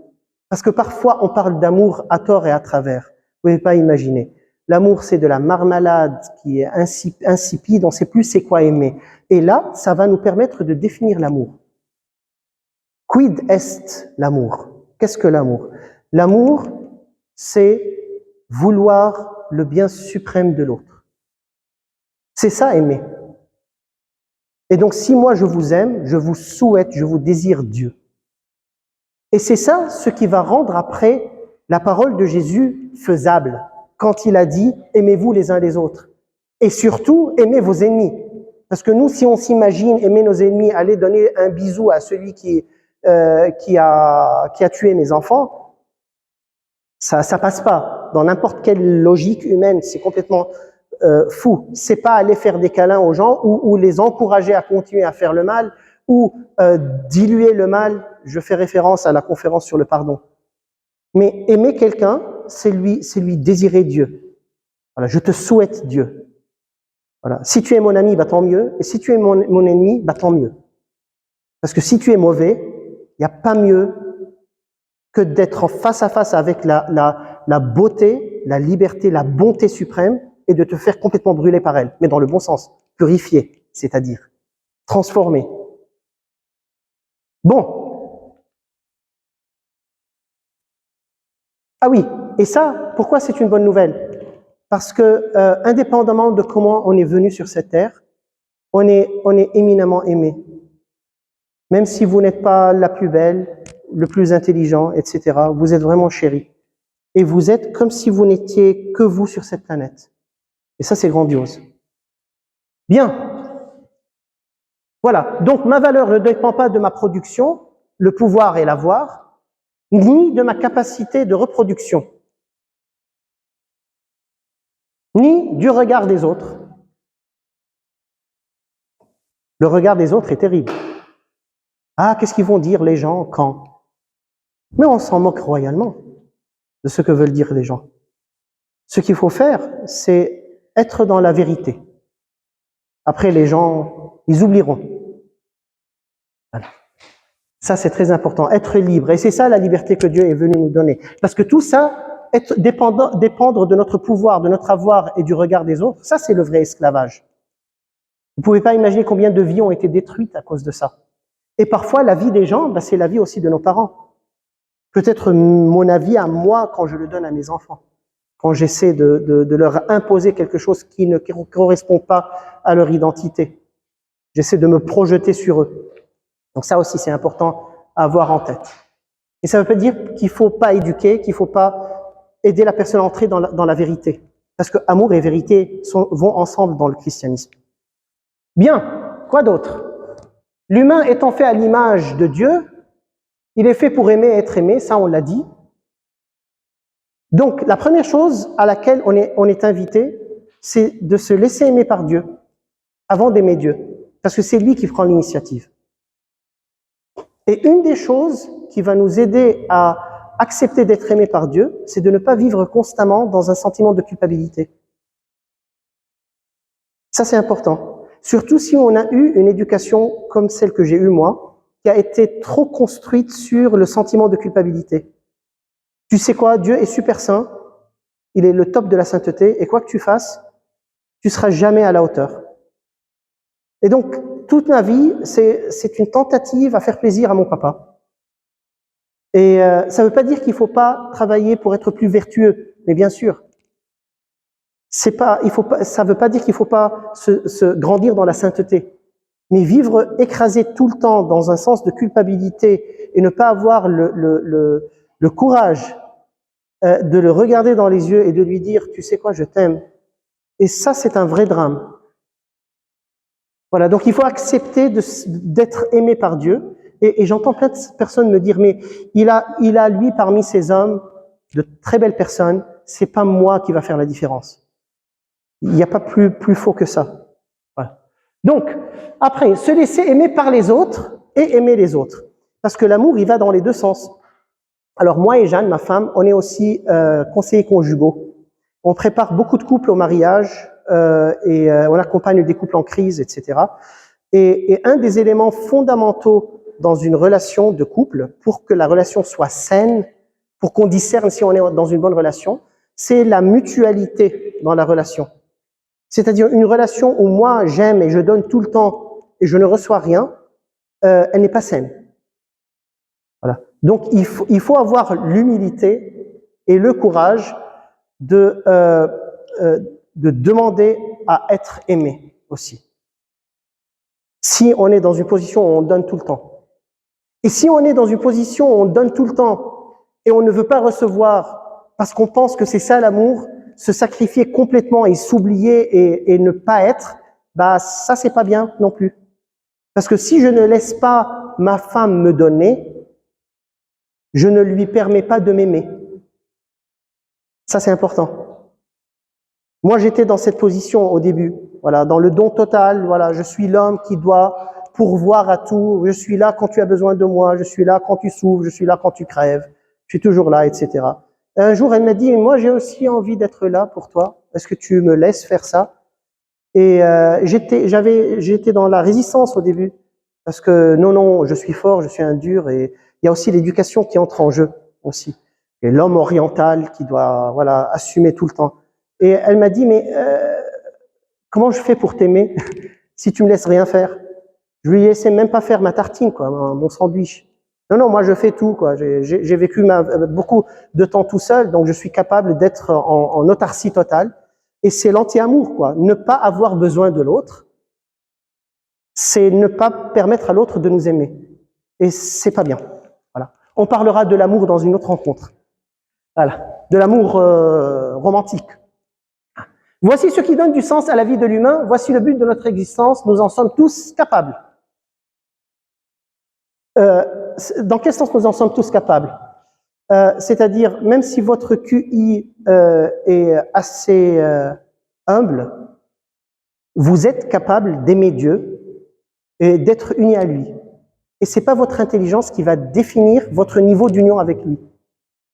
Parce que parfois, on parle d'amour à tort et à travers. Vous pouvez pas imaginer. L'amour, c'est de la marmelade qui est insipide, on ne sait plus c'est quoi aimer. Et là, ça va nous permettre de définir l'amour. Quid est l'amour? Qu'est-ce que l'amour? L'amour, c'est vouloir le bien suprême de l'autre. C'est ça, aimer. Et donc, si moi je vous aime, je vous souhaite, je vous désire Dieu. Et c'est ça ce qui va rendre après la parole de Jésus faisable, quand il a dit « aimez-vous les uns les autres ». Et surtout, aimez vos ennemis. Parce que nous, si on s'imagine aimer nos ennemis, aller donner un bisou à celui qui a tué mes enfants, ça passe pas. Dans n'importe quelle logique humaine, c'est complètement fou. C'est pas aller faire des câlins aux gens ou les encourager à continuer à faire le mal ou diluer le mal. Je fais référence à la conférence sur le pardon. Mais aimer quelqu'un, c'est lui désirer Dieu. Voilà, je te souhaite Dieu. Voilà. Si tu es mon ami, bah tant mieux. Et si tu es mon ennemi, bah tant mieux. Parce que si tu es mauvais, il n'y a pas mieux que d'être face à face avec la beauté, la liberté, la bonté suprême et de te faire complètement brûler par elle. Mais dans le bon sens, purifier, c'est-à-dire transformer. Bon. Ah oui, et ça, pourquoi c'est une bonne nouvelle? Parce que, indépendamment de comment on est venu sur cette terre, on est éminemment aimé. Même si vous n'êtes pas la plus belle, le plus intelligent, etc., vous êtes vraiment chéri. Et vous êtes comme si vous n'étiez que vous sur cette planète. Et ça, c'est grandiose. Bien. Voilà. Donc, ma valeur ne dépend pas de ma production, le pouvoir et l'avoir, ni de ma capacité de reproduction, ni du regard des autres. Le regard des autres est terrible. Ah, qu'est-ce qu'ils vont dire les gens quand? Mais on s'en moque royalement de ce que veulent dire les gens. Ce qu'il faut faire, c'est être dans la vérité. Après, les gens, ils oublieront. Voilà. Ça, c'est très important. Être libre. Et c'est ça la liberté que Dieu est venu nous donner. Parce que tout ça, dépendre de notre pouvoir, de notre avoir et du regard des autres, ça, c'est le vrai esclavage. Vous ne pouvez pas imaginer combien de vies ont été détruites à cause de ça. Et parfois, la vie des gens, c'est la vie aussi de nos parents. Peut-être mon avis à moi quand je le donne à mes enfants. Quand j'essaie de leur imposer quelque chose qui ne correspond pas à leur identité. J'essaie de me projeter sur eux. Donc ça aussi, c'est important à avoir en tête. Et ça ne veut pas dire qu'il ne faut pas éduquer, qu'il ne faut pas aider la personne à entrer dans la vérité. Parce que amour et vérité vont ensemble dans le christianisme. Bien, quoi d'autre? L'humain étant fait à l'image de Dieu, il est fait pour aimer et être aimé, ça on l'a dit. Donc, la première chose à laquelle on est invité, c'est de se laisser aimer par Dieu, avant d'aimer Dieu, parce que c'est lui qui prend l'initiative. Et une des choses qui va nous aider à accepter d'être aimé par Dieu, c'est de ne pas vivre constamment dans un sentiment de culpabilité. Ça, c'est important. Surtout si on a eu une éducation comme celle que j'ai eue moi, qui a été trop construite sur le sentiment de culpabilité. Tu sais quoi, Dieu est super saint, il est le top de la sainteté, et quoi que tu fasses, tu seras jamais à la hauteur. Et donc, toute ma vie, c'est une tentative à faire plaisir à mon papa. Et ça ne veut pas dire qu'il ne faut pas travailler pour être plus vertueux, mais bien sûr. Ça ne veut pas dire qu'il ne faut pas se grandir dans la sainteté. Mais vivre écrasé tout le temps dans un sens de culpabilité et ne pas avoir le courage de le regarder dans les yeux et de lui dire « tu sais quoi, je t'aime ». Et ça, c'est un vrai drame. Voilà, donc il faut accepter d'être aimé par Dieu. Et j'entends plein de personnes me dire « mais il a lui parmi ces hommes de très belles personnes, c'est pas moi qui va faire la différence ». Il n'y a pas plus faux que ça. Voilà. Donc, après, se laisser aimer par les autres et aimer les autres. Parce que l'amour, il va dans les deux sens. Alors moi et Jeanne, ma femme, on est aussi conseillers conjugaux. On prépare beaucoup de couples au mariage et on accompagne des couples en crise, etc. Et un des éléments fondamentaux dans une relation de couple, pour que la relation soit saine, pour qu'on discerne si on est dans une bonne relation, c'est la mutualité dans la relation. C'est-à-dire une relation où moi j'aime et je donne tout le temps et je ne reçois rien, elle n'est pas saine. Voilà. Donc il faut avoir l'humilité et le courage de demander à être aimé aussi. Si on est dans une position où on donne tout le temps. Et si on est dans une position où on donne tout le temps et on ne veut pas recevoir parce qu'on pense que c'est ça l'amour, se sacrifier complètement et s'oublier et ne pas être, bah ça c'est pas bien non plus. Parce que si je ne laisse pas ma femme me donner, je ne lui permets pas de m'aimer. Ça c'est important. Moi j'étais dans cette position au début, voilà, dans le don total, voilà, je suis l'homme qui doit pourvoir à tout, je suis là quand tu as besoin de moi, je suis là quand tu souffres, je suis là quand tu crèves, je suis toujours là, etc. Et un jour elle m'a dit, moi j'ai aussi envie d'être là pour toi, est-ce que tu me laisses faire ça? Et j'étais dans la résistance au début, parce que non, je suis fort, je suis un dur, et il y a aussi l'éducation qui entre en jeu aussi. Et l'homme oriental qui doit, voilà, assumer tout le temps. Et elle m'a dit, mais comment je fais pour t'aimer si tu me laisses rien faire? Je lui laissais même pas faire ma tartine, quoi, mon sandwich. Non, moi je fais tout, quoi. J'ai vécu beaucoup de temps tout seul, donc je suis capable d'être en autarcie totale. Et c'est l'anti-amour, quoi. Ne pas avoir besoin de l'autre, c'est ne pas permettre à l'autre de nous aimer. Et c'est pas bien. Voilà. On parlera de l'amour dans une autre rencontre. Voilà. De l'amour romantique. Voici ce qui donne du sens à la vie de l'humain. Voici le but de notre existence. Nous en sommes tous capables. Dans quel sens nous en sommes tous capables? C'est-à-dire, même si votre QI est assez humble, vous êtes capable d'aimer Dieu et d'être uni à lui. Et c'est pas votre intelligence qui va définir votre niveau d'union avec lui.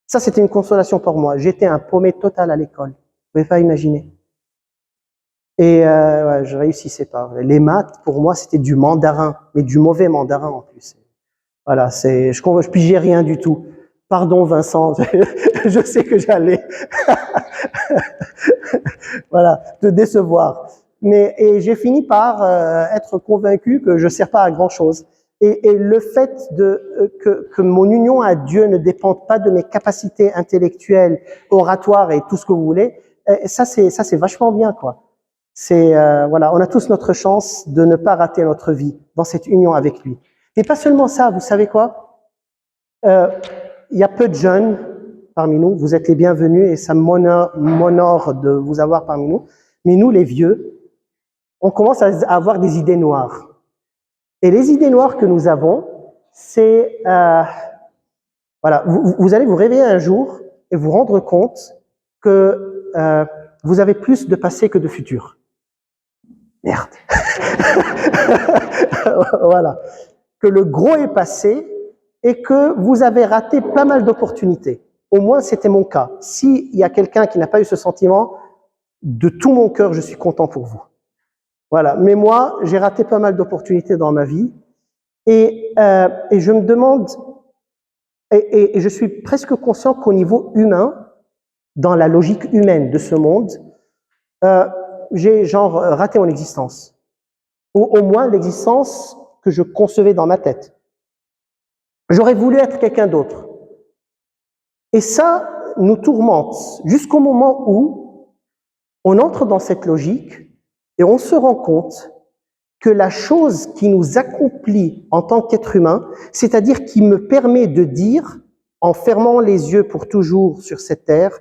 Ça, c'était une consolation pour moi. J'étais un paumé total à l'école. Vous pouvez pas imaginer. Et ouais, je réussissais pas. Les maths, pour moi, c'était du mandarin, mais du mauvais mandarin en plus. Voilà, je pigeais rien du tout. Pardon, Vincent, je sais que j'allais, voilà, te décevoir. Et j'ai fini par être convaincu que je ne sers pas à grand chose. Et le fait que mon union à Dieu ne dépende pas de mes capacités intellectuelles, oratoires et tout ce que vous voulez, ça c'est vachement bien, quoi. Voilà, on a tous notre chance de ne pas rater notre vie dans cette union avec lui. Et pas seulement ça, vous savez quoi? Il y a peu de jeunes parmi nous, vous êtes les bienvenus et ça m'honore de vous avoir parmi nous. Mais nous, les vieux, on commence à avoir des idées noires. Et les idées noires que nous avons, c'est... voilà, vous allez vous réveiller un jour et vous rendre compte que vous avez plus de passé que de futur. Merde. Voilà. Que le gros est passé et que vous avez raté pas mal d'opportunités. Au moins, c'était mon cas. S'il y a quelqu'un qui n'a pas eu ce sentiment, de tout mon cœur, je suis content pour vous. Voilà. Mais moi, j'ai raté pas mal d'opportunités dans ma vie et je me demande, et je suis presque conscient qu'au niveau humain, dans la logique humaine de ce monde, j'ai genre raté mon existence. Ou au moins l'existence que je concevais dans ma tête. J'aurais voulu être quelqu'un d'autre. Et ça nous tourmente jusqu'au moment où on entre dans cette logique et on se rend compte que la chose qui nous accomplit en tant qu'être humain, c'est-à-dire qui me permet de dire, en fermant les yeux pour toujours sur cette terre,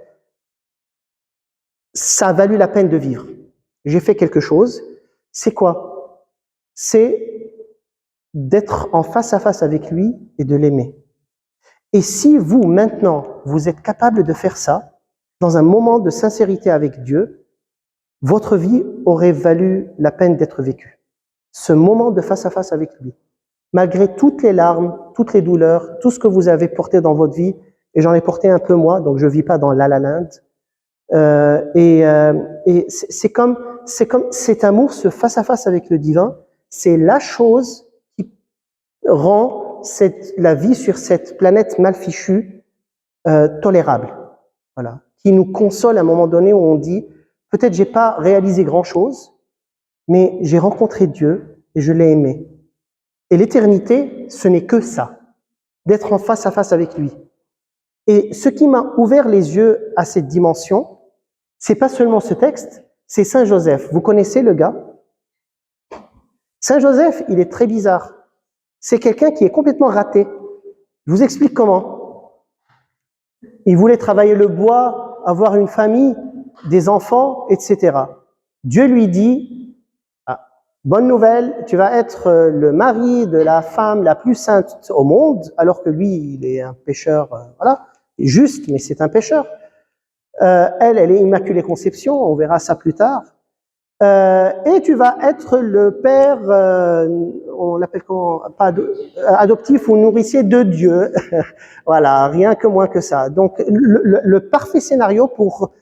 ça a valu la peine de vivre. J'ai fait quelque chose. C'est quoi? C'est d'être en face à face avec lui et de l'aimer. Et si vous, maintenant, vous êtes capable de faire ça, dans un moment de sincérité avec Dieu, votre vie aurait valu la peine d'être vécue. Ce moment de face à face avec lui. Malgré toutes les larmes, toutes les douleurs, tout ce que vous avez porté dans votre vie, et j'en ai porté un peu moi, donc je vis pas dans la la land. Et c'est comme cet amour, ce face à face avec le divin, c'est la chose qui rend la vie sur cette planète mal fichue tolérable. Voilà, qui nous console à un moment donné où on dit peut-être j'ai pas réalisé grand chose, mais j'ai rencontré Dieu et je l'ai aimé. Et l'éternité, ce n'est que ça. d'être en face à face avec lui. Et ce qui m'a ouvert les yeux à cette dimension, c'est pas seulement ce texte, c'est Saint Joseph. Vous connaissez le gars? Saint Joseph, il est très bizarre. C'est quelqu'un qui est complètement raté. Je vous explique comment. Il voulait travailler le bois, avoir une famille, des enfants, etc. Dieu lui dit, ah, bonne nouvelle, tu vas être le mari de la femme la plus sainte au monde, alors que lui, il est un pécheur, voilà, juste, mais c'est un pécheur. Elle est Immaculée Conception, on verra ça plus tard. Et tu vas être le père, on l'appelle comment, pas adoptif ou nourricier de Dieu. Voilà, rien que moins que ça. Donc, le parfait scénario pour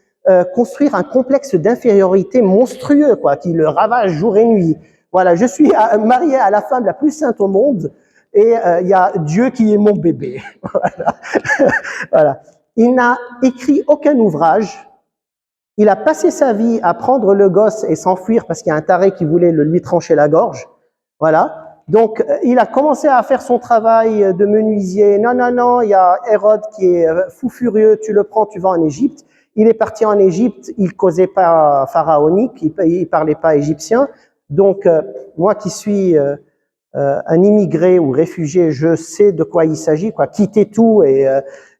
construire un complexe d'infériorité monstrueux, quoi, qui le ravage jour et nuit. Voilà, je suis marié à la femme la plus sainte au monde et il y a Dieu qui est mon bébé. Voilà. Voilà. Il n'a écrit aucun ouvrage. Il a passé sa vie à prendre le gosse et s'enfuir parce qu'il y a un taré qui voulait lui trancher la gorge. Voilà. Donc, il a commencé à faire son travail de menuisier. Non, non, non, il y a Hérode qui est fou furieux, tu le prends, tu vas en Égypte. Il est parti en Égypte, il causait pas pharaonique, il parlait pas égyptien. Donc, moi qui suis un immigré ou réfugié, je sais de quoi il s'agit, quoi. Quitter tout et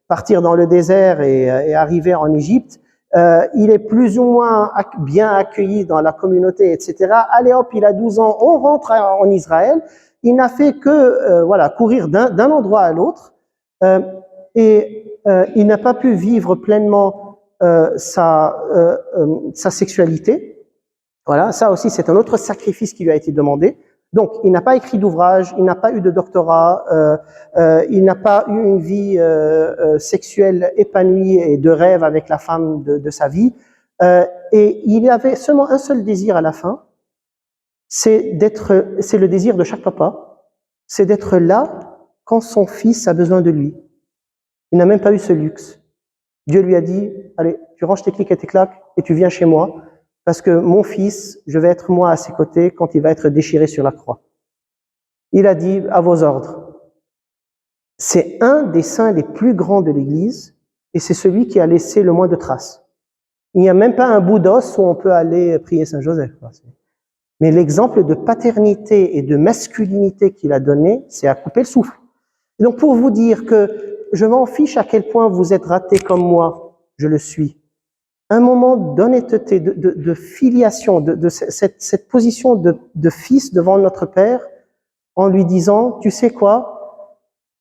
partir dans le désert et arriver en Égypte. Il est plus ou moins bien accueilli dans la communauté, etc. Allez hop, il a 12 ans, on rentre en Israël. Il n'a fait que voilà, courir d'un endroit à l'autre et il n'a pas pu vivre pleinement sa sexualité. Voilà, ça aussi c'est un autre sacrifice qui lui a été demandé. Donc, il n'a pas écrit d'ouvrage, il n'a pas eu de doctorat, il n'a pas eu une vie sexuelle épanouie et de rêve avec la femme de sa vie. Et il avait seulement un seul désir à la fin, c'est le désir de chaque papa, c'est d'être là quand son fils a besoin de lui. Il n'a même pas eu ce luxe. Dieu lui a dit, allez, tu ranges tes clics et tes claques et tu viens chez moi. Parce que mon fils, je vais être moi à ses côtés quand il va être déchiré sur la croix. Il a dit, à vos ordres. C'est un des saints les plus grands de l'Église et c'est celui qui a laissé le moins de traces. Il n'y a même pas un bout d'os où on peut aller prier Saint Joseph. Mais l'exemple de paternité et de masculinité qu'il a donné, c'est à couper le souffle. Et donc pour vous dire que je m'en fiche à quel point vous êtes ratés comme moi, je le suis. Un moment d'honnêteté, de filiation, de cette position de fils devant notre Père, en lui disant, tu sais quoi,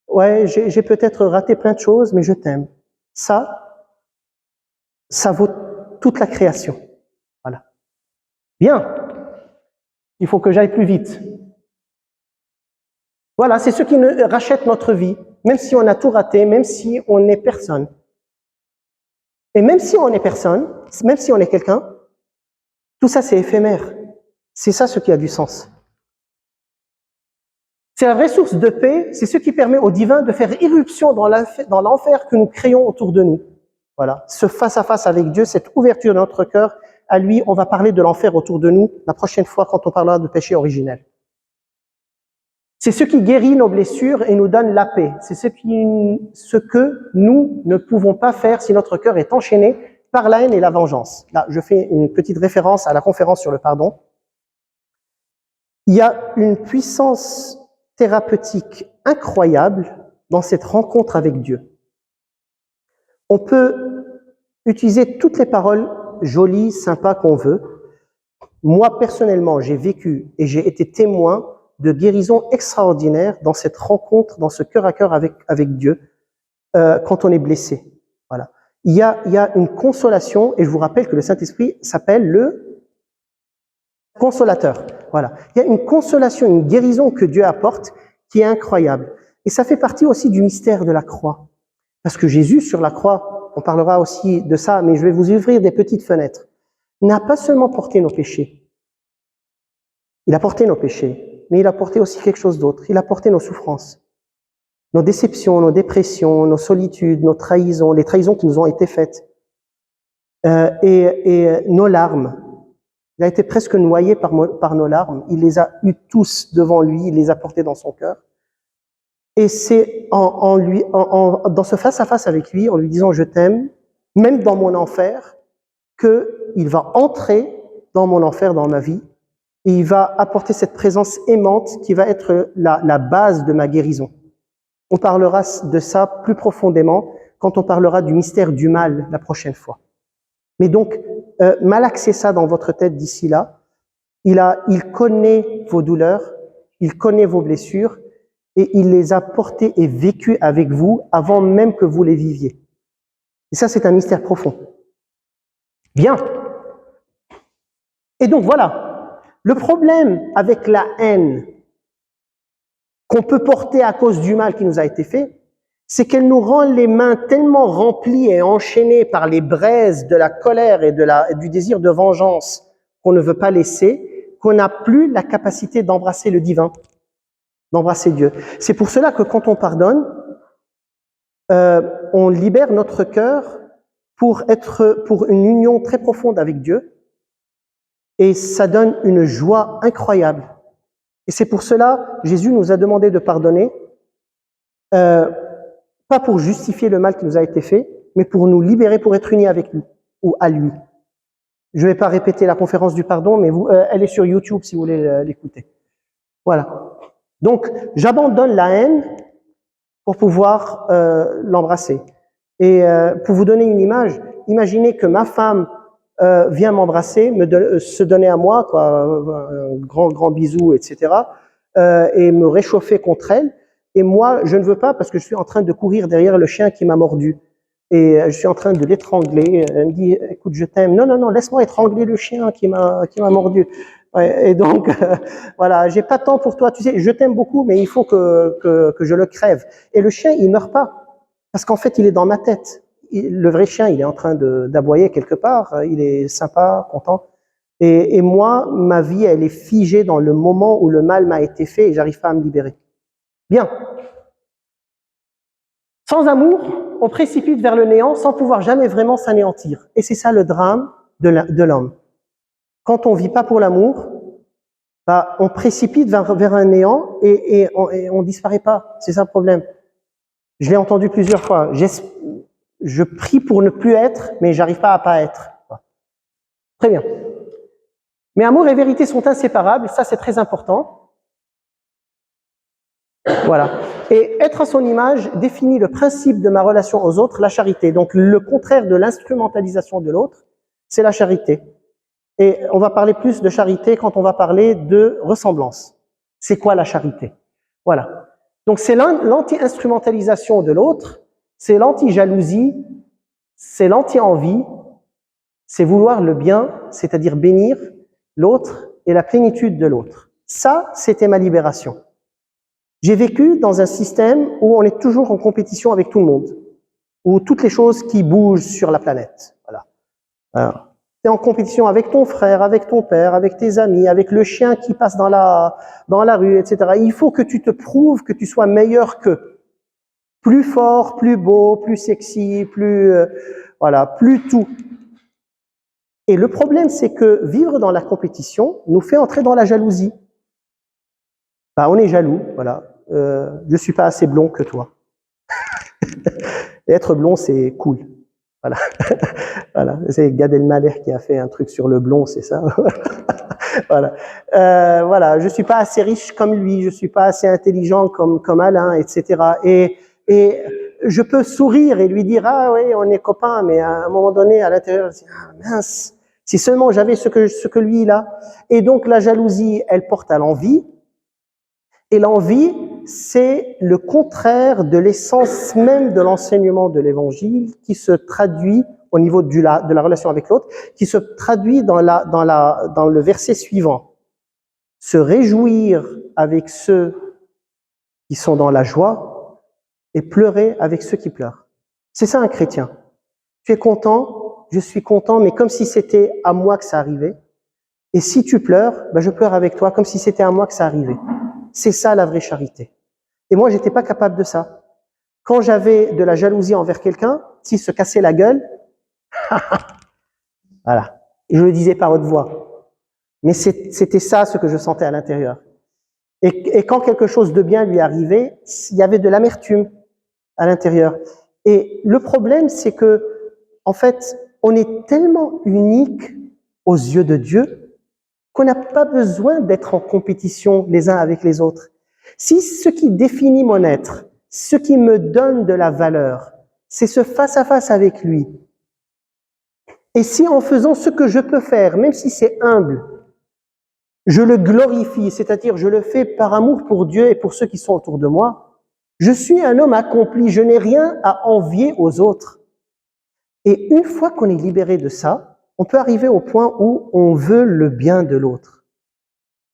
ouais, j'ai peut-être raté plein de choses, mais je t'aime. Ça vaut toute la création. Voilà. Bien. Il faut que j'aille plus vite. Voilà, c'est ce qui rachète notre vie, même si on a tout raté, même si on n'est personne. Et même si on est personne, même si on est quelqu'un, tout ça c'est éphémère. C'est ça ce qui a du sens. C'est la vraie source de paix, c'est ce qui permet au divin de faire irruption dans l'enfer que nous créons autour de nous. Voilà, ce face-à-face avec Dieu, cette ouverture de notre cœur, à lui, on va parler de l'enfer autour de nous la prochaine fois quand on parlera de péché originel. C'est ce qui guérit nos blessures et nous donne la paix. C'est ce que nous ne pouvons pas faire si notre cœur est enchaîné par la haine et la vengeance. Là, je fais une petite référence à la conférence sur le pardon. Il y a une puissance thérapeutique incroyable dans cette rencontre avec Dieu. On peut utiliser toutes les paroles jolies, sympas qu'on veut. Moi, personnellement, j'ai vécu et j'ai été témoin de guérison extraordinaire dans cette rencontre, dans ce cœur à cœur avec Dieu, quand on est blessé. Voilà. Il y a une consolation, et je vous rappelle que le Saint-Esprit s'appelle le consolateur. Voilà. Il y a une consolation, une guérison que Dieu apporte qui est incroyable. Et ça fait partie aussi du mystère de la croix. Parce que Jésus, sur la croix, on parlera aussi de ça, mais je vais vous ouvrir des petites fenêtres, n'a pas seulement porté nos péchés. Il a porté nos péchés. Mais il a porté aussi quelque chose d'autre. Il a porté nos souffrances, nos déceptions, nos dépressions, nos solitudes, nos trahisons, les trahisons qui nous ont été faites, et nos larmes. Il a été presque noyé par nos larmes. Il les a eues tous devant lui, il les a portées dans son cœur. Et c'est dans ce face-à-face avec lui, en lui disant je t'aime, même dans mon enfer, qu'il va entrer dans mon enfer, dans ma vie, et il va apporter cette présence aimante qui va être la base de ma guérison. On parlera de ça plus profondément quand on parlera du mystère du mal la prochaine fois. Mais donc, malaxez ça dans votre tête d'ici là. Il connaît vos douleurs, il connaît vos blessures, et il les a portées et vécues avec vous avant même que vous les viviez. Et ça, c'est un mystère profond. Bien. Et donc voilà, le problème avec la haine qu'on peut porter à cause du mal qui nous a été fait, c'est qu'elle nous rend les mains tellement remplies et enchaînées par les braises de la colère et du désir de vengeance qu'on ne veut pas laisser, qu'on n'a plus la capacité d'embrasser le divin, d'embrasser Dieu. C'est pour cela que quand on pardonne, on libère notre cœur pour une union très profonde avec Dieu, et ça donne une joie incroyable. Et c'est pour cela Jésus nous a demandé de pardonner, pas pour justifier le mal qui nous a été fait, mais pour nous libérer, pour être unis avec lui ou à lui. Je ne vais pas répéter la conférence du pardon, mais elle est sur YouTube si vous voulez l'écouter. Voilà. Donc, j'abandonne la haine pour pouvoir l'embrasser. Et pour vous donner une image, imaginez que ma femme vient m'embrasser, se donner à moi, quoi, un grand bisou, etc., et me réchauffer contre elle. Et moi, je ne veux pas parce que je suis en train de courir derrière le chien qui m'a mordu. Et je suis en train de l'étrangler. Elle me dit, écoute, je t'aime. Non, non, non, laisse-moi étrangler le chien qui m'a mordu. Ouais, et donc, voilà, j'ai pas de temps pour toi. Tu sais, je t'aime beaucoup, mais il faut que je le crève. Et le chien, il meurt pas. Parce qu'en fait, il est dans ma tête. Le vrai chien, il est en train d'aboyer quelque part. Il est sympa, content. Et moi, ma vie, elle est figée dans le moment où le mal m'a été fait et j'arrive pas à me libérer. Bien. Sans amour, on précipite vers le néant sans pouvoir jamais vraiment s'anéantir. Et c'est ça le drame de l'homme. Quand on vit pas pour l'amour, bah, on précipite vers un néant et on disparaît pas. C'est ça le problème. Je l'ai entendu plusieurs fois. Je prie pour ne plus être, mais j'arrive pas à pas être. Très bien. Mais amour et vérité sont inséparables, ça c'est très important. Voilà. Et être à son image définit le principe de ma relation aux autres, la charité. Donc le contraire de l'instrumentalisation de l'autre, c'est la charité. Et on va parler plus de charité quand on va parler de ressemblance. C'est quoi la charité? Voilà. Donc c'est l'anti-instrumentalisation de l'autre, c'est l'anti-jalousie, c'est l'anti-envie, c'est vouloir le bien, c'est-à-dire bénir l'autre et la plénitude de l'autre. Ça, c'était ma libération. J'ai vécu dans un système où on est toujours en compétition avec tout le monde, où toutes les choses qui bougent sur la planète. Voilà. Alors, tu es en compétition avec ton frère, avec ton père, avec tes amis, avec le chien qui passe dans la rue, etc. Il faut que tu te prouves que tu sois meilleur qu'eux. Plus fort, plus beau, plus sexy, plus tout. Et le problème, c'est que vivre dans la compétition nous fait entrer dans la jalousie. Bah, on est jaloux, voilà. Je suis pas assez blond que toi. Et être blond, c'est cool. Voilà. Voilà. C'est Gad Elmaleh qui a fait un truc sur le blond, c'est ça. Voilà. Voilà. Je suis pas assez riche comme lui, je suis pas assez intelligent comme Alain, etc. Et je peux sourire et lui dire ah oui, on est copains, mais à un moment donné, à l'intérieur, je dis ah mince, si seulement j'avais ce que lui il a. Et donc la jalousie, elle porte à l'envie. Et l'envie, c'est le contraire de l'essence même de l'enseignement de l'Évangile qui se traduit au niveau de la relation avec l'autre, qui se traduit dans le verset suivant. Se réjouir avec ceux qui sont dans la joie et pleurer avec ceux qui pleurent. C'est ça un chrétien. Tu es content, je suis content, mais comme si c'était à moi que ça arrivait. Et si tu pleures, ben je pleure avec toi comme si c'était à moi que ça arrivait. C'est ça la vraie charité. Et moi, j'étais pas capable de ça. Quand j'avais de la jalousie envers quelqu'un, s'il se cassait la gueule, voilà. Et je le disais par haute voix. Mais c'était ça ce que je sentais à l'intérieur. Et quand quelque chose de bien lui arrivait, il y avait de l'amertume à l'intérieur. Et le problème, c'est que, en fait, on est tellement unique aux yeux de Dieu qu'on n'a pas besoin d'être en compétition les uns avec les autres. Si ce qui définit mon être, ce qui me donne de la valeur, c'est ce face-à-face avec lui, et si en faisant ce que je peux faire, même si c'est humble, je le glorifie, c'est-à-dire je le fais par amour pour Dieu et pour ceux qui sont autour de moi, je suis un homme accompli, je n'ai rien à envier aux autres. Et une fois qu'on est libéré de ça, on peut arriver au point où on veut le bien de l'autre.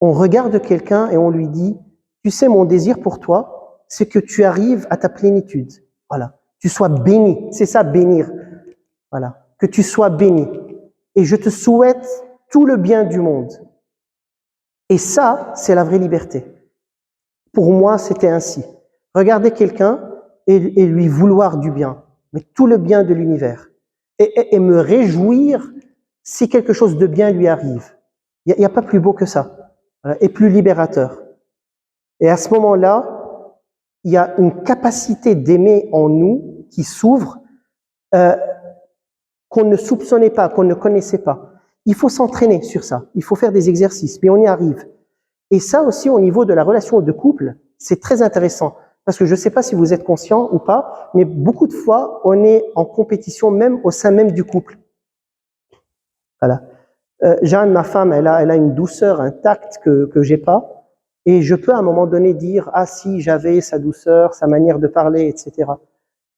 On regarde quelqu'un et on lui dit, tu sais, mon désir pour toi, c'est que tu arrives à ta plénitude. Voilà. Tu sois béni. C'est ça, bénir. Voilà. Que tu sois béni. Et je te souhaite tout le bien du monde. Et ça, c'est la vraie liberté. Pour moi, c'était ainsi. Regarder quelqu'un et lui vouloir du bien, mais tout le bien de l'univers. Et me réjouir si quelque chose de bien lui arrive. Il n'y a pas plus beau que ça. Et plus libérateur. Et à ce moment-là, il y a une capacité d'aimer en nous qui s'ouvre, qu'on ne soupçonnait pas, qu'on ne connaissait pas. Il faut s'entraîner sur ça. Il faut faire des exercices, mais on y arrive. Et ça aussi, au niveau de la relation de couple, c'est très intéressant. Parce que je ne sais pas si vous êtes conscient ou pas, mais beaucoup de fois, on est en compétition même au sein même du couple. Voilà. Jeanne, ma femme, elle a une douceur, un tact que j'ai pas. Et je peux à un moment donné dire, ah si, j'avais sa douceur, sa manière de parler, etc.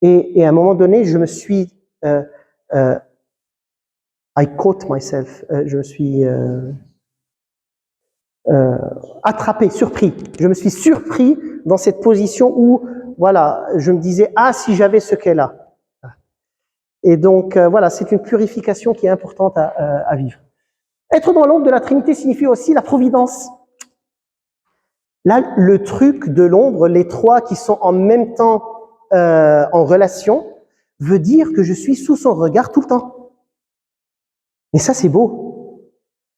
Et à un moment donné, je me suis... I caught myself. Je me suis... attrapé, surpris. Je me suis surpris dans cette position où, voilà, je me disais, ah, si j'avais ce qu'elle a. Et donc, voilà, c'est une purification qui est importante à vivre. Être dans l'ombre de la Trinité signifie aussi la providence. Là, le truc de l'ombre, les trois qui sont en même temps en relation, veut dire que je suis sous son regard tout le temps. Mais ça, c'est beau.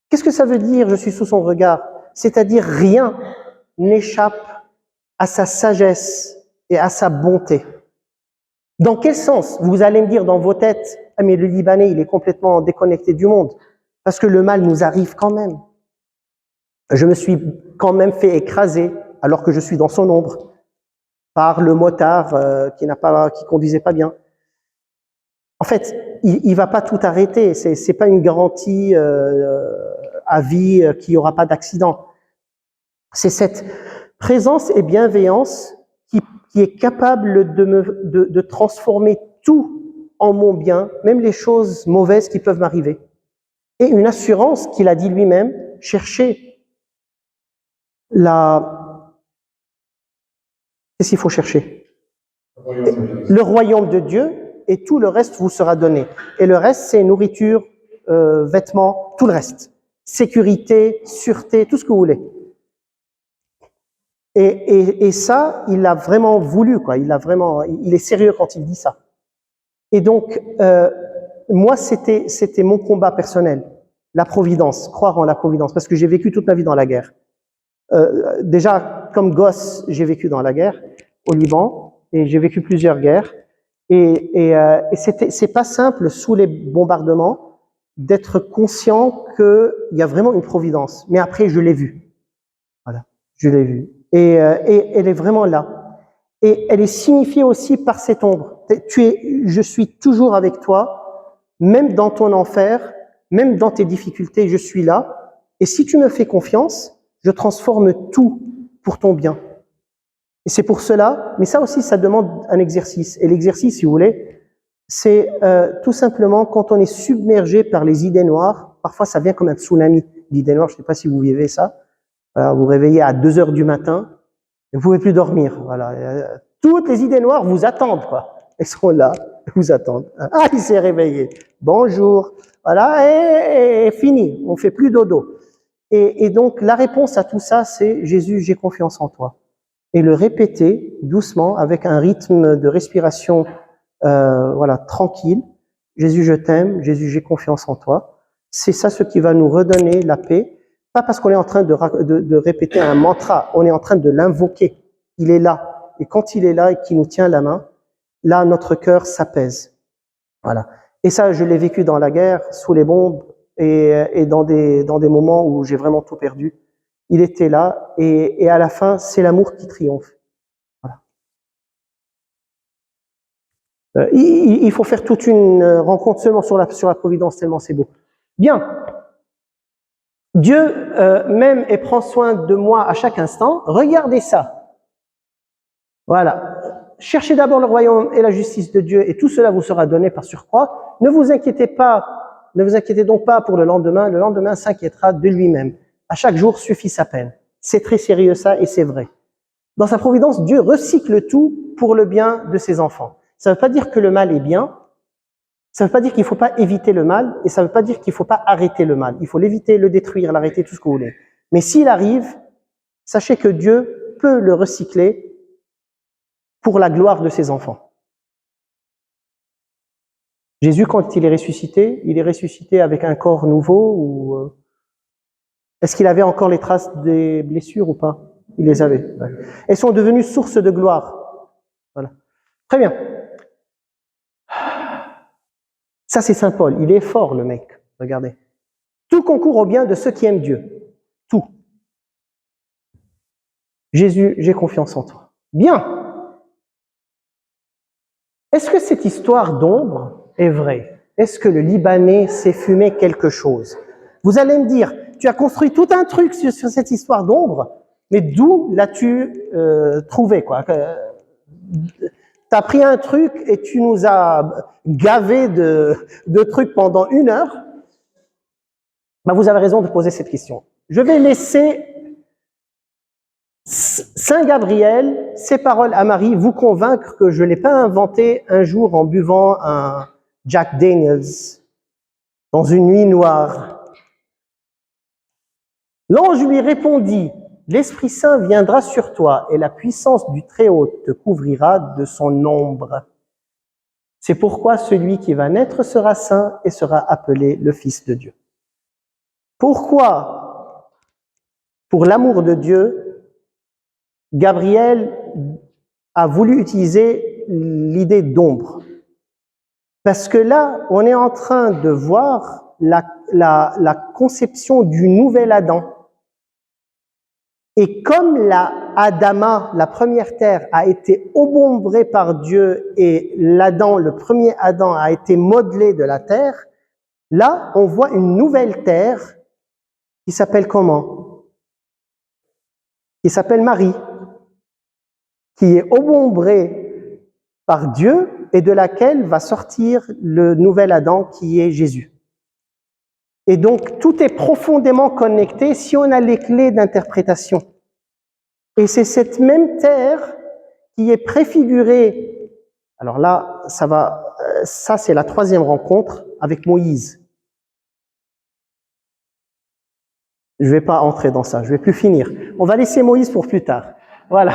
Qu'est-ce que ça veut dire, je suis sous son regard? C'est-à-dire rien n'échappe à sa sagesse et à sa bonté. Dans quel sens? Vous allez me dire dans vos têtes, ah mais le Libanais, il est complètement déconnecté du monde, parce que le mal nous arrive quand même. Je me suis quand même fait écraser, alors que je suis dans son ombre, par le motard qui conduisait pas bien. En fait, il va pas tout arrêter, c'est pas une garantie à vie qu'il y aura pas d'accident. C'est cette présence et bienveillance qui est capable de transformer tout en mon bien, même les choses mauvaises qui peuvent m'arriver. Et une assurance qu'il a dit lui-même, chercher qu'est-ce qu'il faut chercher? Le royaume de Dieu, et tout le reste vous sera donné. Et le reste, c'est nourriture, vêtements, tout le reste. Sécurité, sûreté, tout ce que vous voulez. Et ça, il l'a vraiment voulu, quoi. Il est sérieux quand il dit ça. Et donc, moi, c'était mon combat personnel, la providence, croire en la providence, parce que j'ai vécu toute ma vie dans la guerre. Déjà, comme gosse, j'ai vécu dans la guerre au Liban, et j'ai vécu plusieurs guerres. Et c'est pas simple sous les bombardements d'être conscient qu'il y a vraiment une providence. Mais après, je l'ai vu. Voilà, je l'ai vu. Et elle est vraiment là. Et elle est signifiée aussi par cette ombre. Je suis toujours avec toi, même dans ton enfer, même dans tes difficultés, je suis là. Et si tu me fais confiance, je transforme tout pour ton bien. Et c'est pour cela, mais ça aussi, ça demande un exercice. Et l'exercice, si vous voulez, c'est tout simplement quand on est submergé par les idées noires, parfois ça vient comme un tsunami d'idées noires, je ne sais pas si vous vivez ça. Voilà, vous vous réveillez à 2 heures du matin, et vous ne pouvez plus dormir. Voilà. Toutes les idées noires vous attendent, quoi. Elles sont là, vous attendent. Ah, il s'est réveillé. Bonjour. Voilà, et fini. On fait plus dodo. Et donc, la réponse à tout ça, c'est Jésus, j'ai confiance en toi. Et le répéter doucement avec un rythme de respiration, voilà, tranquille. Jésus, je t'aime. Jésus, j'ai confiance en toi. C'est ça ce qui va nous redonner la paix. Pas parce qu'on est en train de répéter un mantra, on est en train de l'invoquer. Il est là. Et quand il est là et qu'il nous tient la main, là, notre cœur s'apaise. Voilà. Et ça, je l'ai vécu dans la guerre, sous les bombes, et dans des moments où j'ai vraiment tout perdu. Il était là, et à la fin, c'est l'amour qui triomphe. Voilà. Il faut faire toute une rencontre seulement sur la providence, tellement c'est beau. Bien. Dieu m'aime et prend soin de moi à chaque instant. Regardez ça. Voilà. Cherchez d'abord le royaume et la justice de Dieu, et tout cela vous sera donné par surcroît. Ne vous inquiétez donc pas pour le lendemain s'inquiétera de lui-même. À chaque jour suffit sa peine. C'est très sérieux ça, et c'est vrai. Dans sa providence, Dieu recycle tout pour le bien de ses enfants. Ça ne veut pas dire que le mal est bien, ça ne veut pas dire qu'il ne faut pas éviter le mal, et ça ne veut pas dire qu'il ne faut pas arrêter le mal. Il faut l'éviter, le détruire, l'arrêter, tout ce que vous voulez. Mais s'il arrive, sachez que Dieu peut le recycler pour la gloire de ses enfants. Jésus, quand il est ressuscité avec un corps nouveau, ou est-ce qu'il avait encore les traces des blessures ou pas? Il les avait. Ouais. Elles sont devenues source de gloire. Voilà. Très bien. Ça, c'est Saint Paul. Il est fort, le mec. Regardez. Tout concourt au bien de ceux qui aiment Dieu. Tout. Jésus, j'ai confiance en toi. Bien. Est-ce que cette histoire d'ombre est vraie? Est-ce que le Libanais s'est fumé quelque chose? Vous allez me dire, tu as construit tout un truc sur cette histoire d'ombre, mais d'où l'as-tu trouvé, quoi? Tu as pris un truc et tu nous as gavé de trucs pendant 1 heure. Ben, vous avez raison de poser cette question. Je vais laisser Saint Gabriel, ses paroles à Marie, vous convaincre que je ne l'ai pas inventé un jour en buvant un Jack Daniels dans une nuit noire. L'ange lui répondit, « L'Esprit Saint viendra sur toi et la puissance du Très-Haut te couvrira de son ombre. C'est pourquoi celui qui va naître sera saint et sera appelé le Fils de Dieu. » Pourquoi? Pour l'amour de Dieu, Gabriel a voulu utiliser l'idée d'ombre. Parce que là, on est en train de voir la conception du nouvel Adam. Et comme la Adama, la première terre, a été obombrée par Dieu et l'Adam, le premier Adam, a été modelé de la terre, là, on voit une nouvelle terre qui s'appelle comment? Qui s'appelle Marie, qui est obombrée par Dieu et de laquelle va sortir le nouvel Adam qui est Jésus. Et donc, tout est profondément connecté si on a les clés d'interprétation. Et c'est cette même terre qui est préfigurée. Alors là, ça c'est la 3e rencontre avec Moïse. Je ne vais pas entrer dans ça, je ne vais plus finir. On va laisser Moïse pour plus tard. Voilà.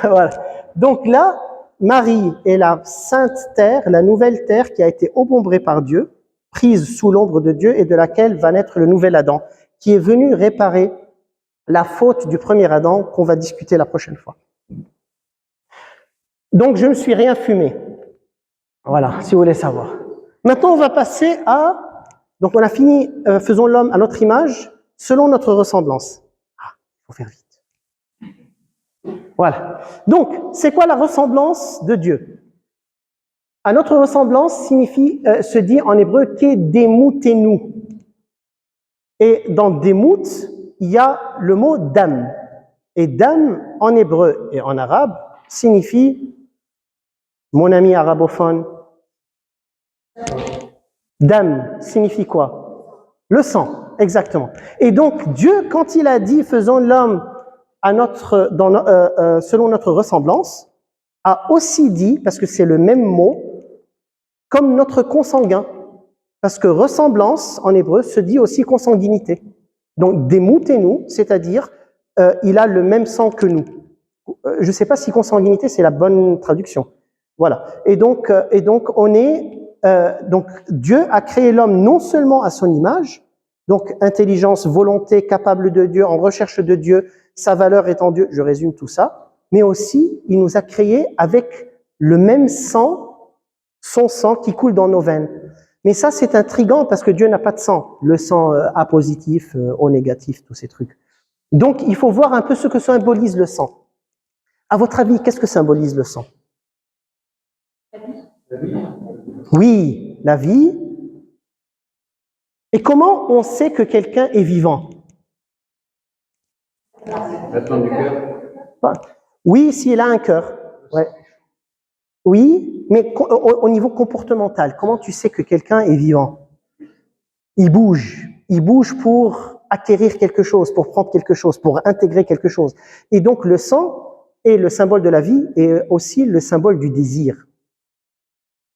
Voilà. Donc là, Marie est la sainte terre, la nouvelle terre qui a été obombrée par Dieu, prise sous l'ombre de Dieu et de laquelle va naître le nouvel Adam, qui est venu réparer la faute du premier Adam qu'on va discuter la prochaine fois. Donc je ne me suis rien fumé. Voilà, si vous voulez savoir. Maintenant, on va passer à... Donc on a fini, faisons l'homme à notre image, selon notre ressemblance. Ah, il faut faire vite. Voilà. Donc, c'est quoi la ressemblance de Dieu? À notre ressemblance signifie, se dit en hébreu, Kedemutenu. Et dans Demut, il y a le mot dam. Et dam, en hébreu et en arabe, signifie, mon ami arabophone, dam signifie quoi? Le sang, exactement. Et donc, Dieu, quand il a dit, faisons l'homme selon notre ressemblance, a aussi dit, parce que c'est le même mot, comme notre consanguin. Parce que ressemblance, en hébreu, se dit aussi consanguinité. Donc, demutenu, c'est-à-dire, il a le même sang que nous. Je ne sais pas si consanguinité, c'est la bonne traduction. Voilà. Et donc donc Dieu a créé l'homme non seulement à son image, Donc, intelligence, volonté, capable de Dieu, en recherche de Dieu, sa valeur est en Dieu. Je résume tout ça. Mais aussi, il nous a créés avec le même sang, son sang qui coule dans nos veines. Mais ça, c'est intriguant parce que Dieu n'a pas de sang. Le sang A positif, O négatif, tous ces trucs. Donc, il faut voir un peu ce que symbolise le sang. À votre avis, qu'est-ce que symbolise le sang? Oui, la vie. Et comment on sait que quelqu'un est vivant? Battement du cœur. Oui, s'il a un cœur. Ouais. Oui, mais au niveau comportemental, comment tu sais que quelqu'un est vivant? Il bouge. Il bouge pour acquérir quelque chose, pour prendre quelque chose, pour intégrer quelque chose. Et donc le sang est le symbole de la vie et aussi le symbole du désir.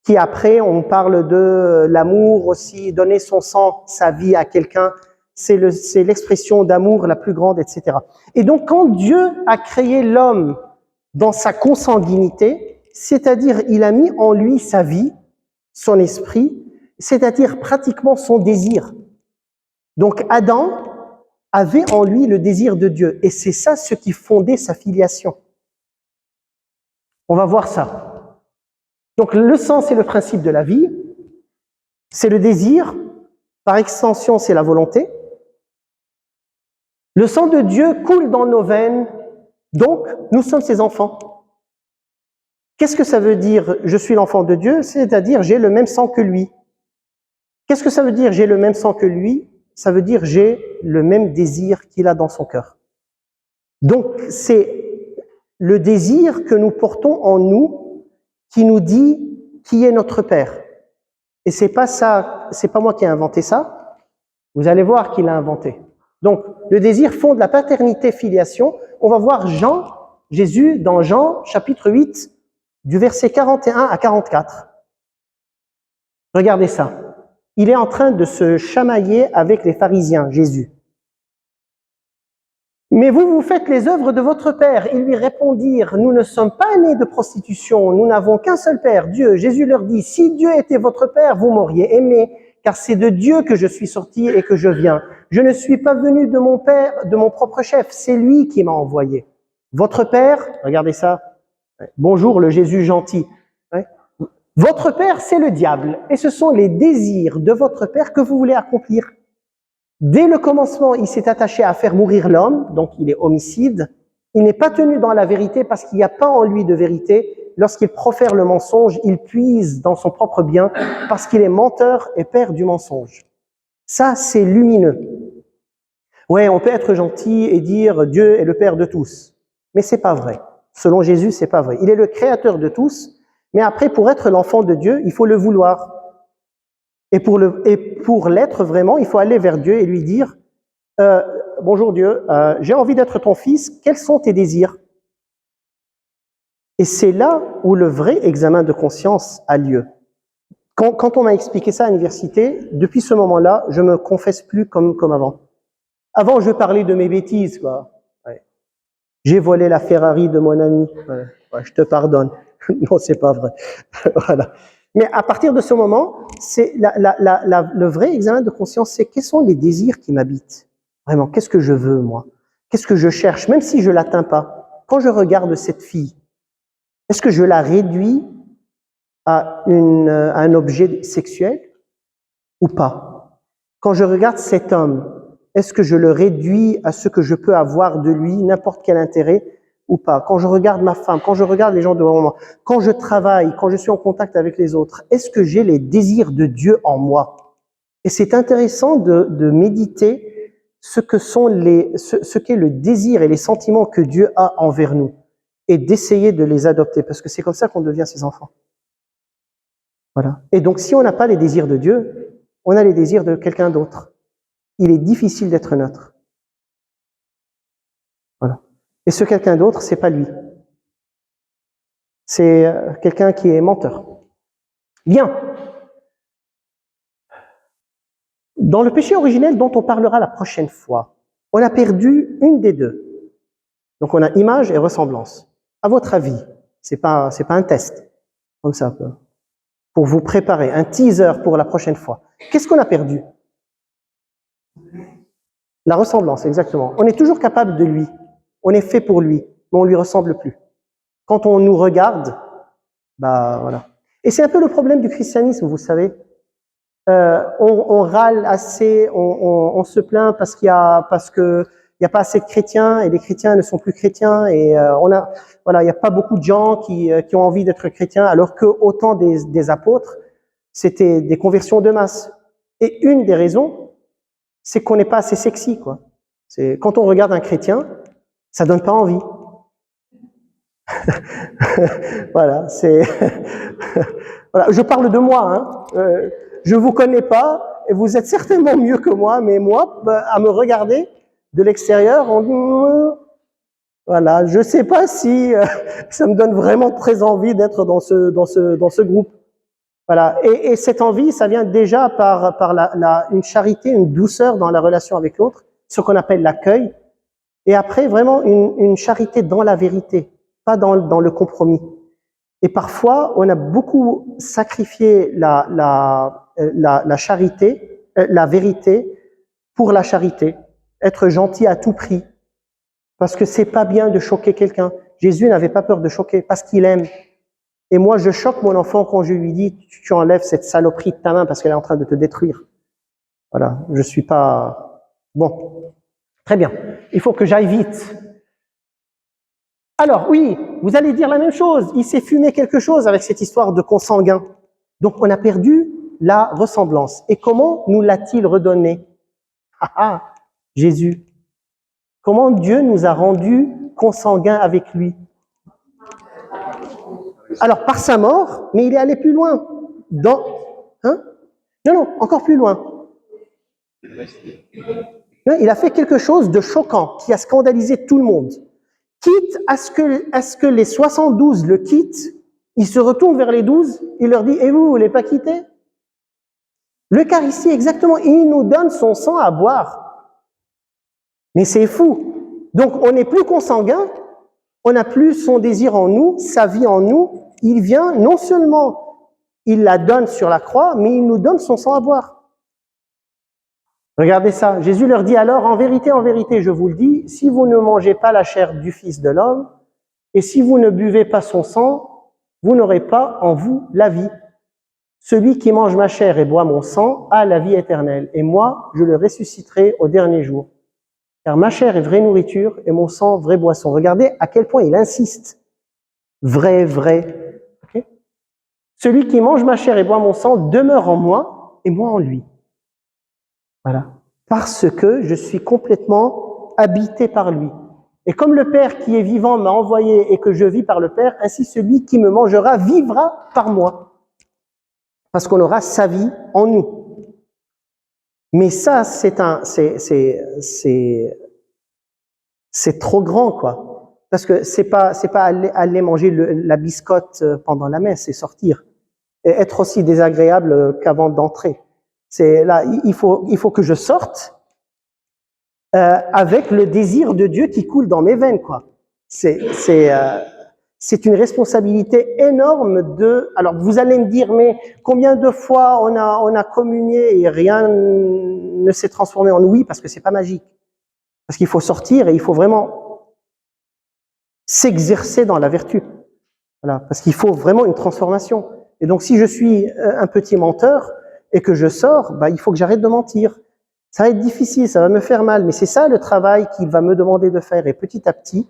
Qui après, on parle de l'amour aussi, donner son sang, sa vie à quelqu'un, c'est l'expression d'amour la plus grande, etc. Et donc quand Dieu a créé l'homme dans sa consanguinité, c'est-à-dire il a mis en lui sa vie, son esprit, c'est-à-dire pratiquement son désir. Donc Adam avait en lui le désir de Dieu, et c'est ça ce qui fondait sa filiation. On va voir ça. Donc le sang, c'est le principe de la vie, c'est le désir, par extension, c'est la volonté. Le sang de Dieu coule dans nos veines, donc nous sommes ses enfants. Qu'est-ce que ça veut dire « je suis l'enfant de Dieu » ? C'est-à-dire j'ai le même sang que lui. Qu'est-ce que ça veut dire « j'ai le même sang que lui » ? Ça veut dire j'ai le même désir qu'il a dans son cœur. Donc c'est le désir que nous portons en nous qui nous dit qui est notre Père. Et c'est pas ça, c'est pas moi qui ai inventé ça. Vous allez voir qui l'a inventé. Donc le désir fonde la paternité filiation. On va voir Jésus dans Jean chapitre 8 du verset 41 à 44. Regardez ça. Il est en train de se chamailler avec les pharisiens, Jésus. Mais vous faites les œuvres de votre Père. Ils lui répondirent, nous ne sommes pas nés de prostitution, nous n'avons qu'un seul Père, Dieu. Jésus leur dit, si Dieu était votre Père, vous m'auriez aimé, car c'est de Dieu que je suis sorti et que je viens. Je ne suis pas venu de mon Père, de mon propre chef, c'est lui qui m'a envoyé. Votre Père, regardez ça, bonjour le Jésus gentil. Votre père, c'est le diable, et ce sont les désirs de votre père que vous voulez accomplir. Dès le commencement, il s'est attaché à faire mourir l'homme, donc il est homicide. Il n'est pas tenu dans la vérité parce qu'il n'y a pas en lui de vérité. Lorsqu'il profère le mensonge, il puise dans son propre bien parce qu'il est menteur et père du mensonge. Ça, c'est lumineux. Ouais, on peut être gentil et dire Dieu est le Père de tous, mais c'est pas vrai. Selon Jésus, c'est pas vrai. Il est le créateur de tous. Mais après, pour être l'enfant de Dieu, il faut le vouloir. Et pour l'être vraiment, il faut aller vers Dieu et lui dire bonjour Dieu, j'ai envie d'être ton fils, quels sont tes désirs? Et c'est là où le vrai examen de conscience a lieu. Quand on m'a expliqué ça à l'université, depuis ce moment-là, je me confesse plus comme avant. Avant, je parlais de mes bêtises, quoi. Ouais. J'ai volé la Ferrari de mon ami. Ouais, je te pardonne. Non, c'est pas vrai. Voilà. Mais à partir de ce moment, c'est le vrai examen de conscience, c'est quels sont les désirs qui m'habitent. Vraiment, qu'est-ce que je veux, moi? Qu'est-ce que je cherche, même si je l'atteins pas? Quand je regarde cette fille, est-ce que je la réduis à un objet sexuel ou pas? Quand je regarde cet homme, est-ce que je le réduis à ce que je peux avoir de lui, n'importe quel intérêt ou pas? Quand je regarde ma femme, quand je regarde les gens devant moi, quand je travaille, quand je suis en contact avec les autres, est-ce que j'ai les désirs de Dieu en moi? Et c'est intéressant de méditer ce qu'est le désir et les sentiments que Dieu a envers nous et d'essayer de les adopter parce que c'est comme ça qu'on devient ses enfants. Voilà. Et donc si on n'a pas les désirs de Dieu, on a les désirs de quelqu'un d'autre. Il est difficile d'être neutre. Voilà. Et ce quelqu'un d'autre, c'est pas lui. C'est quelqu'un qui est menteur. Bien. Dans le péché originel dont on parlera la prochaine fois, on a perdu une des deux. Donc on a image et ressemblance. À votre avis, c'est pas un test, comme ça, pour vous préparer, un teaser pour la prochaine fois. Qu'est-ce qu'on a perdu? La ressemblance, exactement. On est toujours capable de lui. On est fait pour lui, mais on lui ressemble plus. Quand on nous regarde, bah voilà. Et c'est un peu le problème du christianisme, vous savez. On râle assez, on se plaint parce qu'il y a pas assez de chrétiens et les chrétiens ne sont plus chrétiens et il y a pas beaucoup de gens qui ont envie d'être chrétiens alors que autant des apôtres, c'était des conversions de masse. Et une des raisons, c'est qu'on n'est pas assez sexy, quoi. C'est quand on regarde un chrétien, ça donne pas envie. Voilà, c'est voilà, je parle de moi, hein. Je vous connais pas et vous êtes certainement mieux que moi, mais moi, à me regarder de l'extérieur, on dit voilà, je sais pas si ça me donne vraiment très envie d'être dans ce groupe. Voilà, et cette envie, ça vient déjà par une charité, une douceur dans la relation avec l'autre, ce qu'on appelle l'accueil, et après vraiment une charité dans la vérité, pas dans le compromis. Et parfois, on a beaucoup sacrifié la charité, la vérité pour la charité, être gentil à tout prix, parce que c'est pas bien de choquer quelqu'un. Jésus n'avait pas peur de choquer parce qu'il aime. Et moi, je choque mon enfant quand je lui dis tu enlèves cette saloperie de ta main parce qu'elle est en train de te détruire. Voilà, je suis pas bon. Très bien. Il faut que j'aille vite. Alors oui, vous allez dire la même chose. Il s'est fumé quelque chose avec cette histoire de consanguin. Donc on a perdu la ressemblance. Et comment nous l'a-t-il redonné? Jésus. Comment Dieu nous a rendus consanguins avec lui? Alors par sa mort, mais il est allé plus loin. Non, encore plus loin. Non, il a fait quelque chose de choquant qui a scandalisé tout le monde. Quitte à ce que les 72 le quittent, il se retourne vers les 12, il leur dit « Et vous voulez pas quitter ?» L'Eucharistie, exactement, il nous donne son sang à boire. Mais c'est fou. Donc on n'est plus consanguin, on n'a plus son désir en nous, sa vie en nous, il vient, non seulement il la donne sur la croix, mais il nous donne son sang à boire. Regardez ça, Jésus leur dit alors, en vérité, je vous le dis, si vous ne mangez pas la chair du Fils de l'homme, et si vous ne buvez pas son sang, vous n'aurez pas en vous la vie. Celui qui mange ma chair et boit mon sang a la vie éternelle, et moi, je le ressusciterai au dernier jour. Car ma chair est vraie nourriture et mon sang vraie boisson. Regardez à quel point il insiste. Vrai. Okay? Celui qui mange ma chair et boit mon sang demeure en moi et moi en lui. Voilà. Parce que je suis complètement habité par lui. Et comme le Père qui est vivant m'a envoyé et que je vis par le Père, ainsi celui qui me mangera vivra par moi. Parce qu'on aura sa vie en nous. Mais ça, c'est trop grand, quoi. Parce que c'est pas aller manger la biscotte pendant la messe et sortir. Et être aussi désagréable qu'avant d'entrer. C'est là, il faut que je sorte avec le désir de Dieu qui coule dans mes veines, quoi. C'est une responsabilité énorme de. Alors vous allez me dire, mais combien de fois on a communié et rien ne s'est transformé en oui, parce que c'est pas magique. Parce qu'il faut sortir et il faut vraiment s'exercer dans la vertu. Voilà, parce qu'il faut vraiment une transformation. Et donc si je suis un petit menteur et que je sors, bah, il faut que j'arrête de mentir. Ça va être difficile, ça va me faire mal, mais c'est ça le travail qu'il va me demander de faire. Et petit à petit,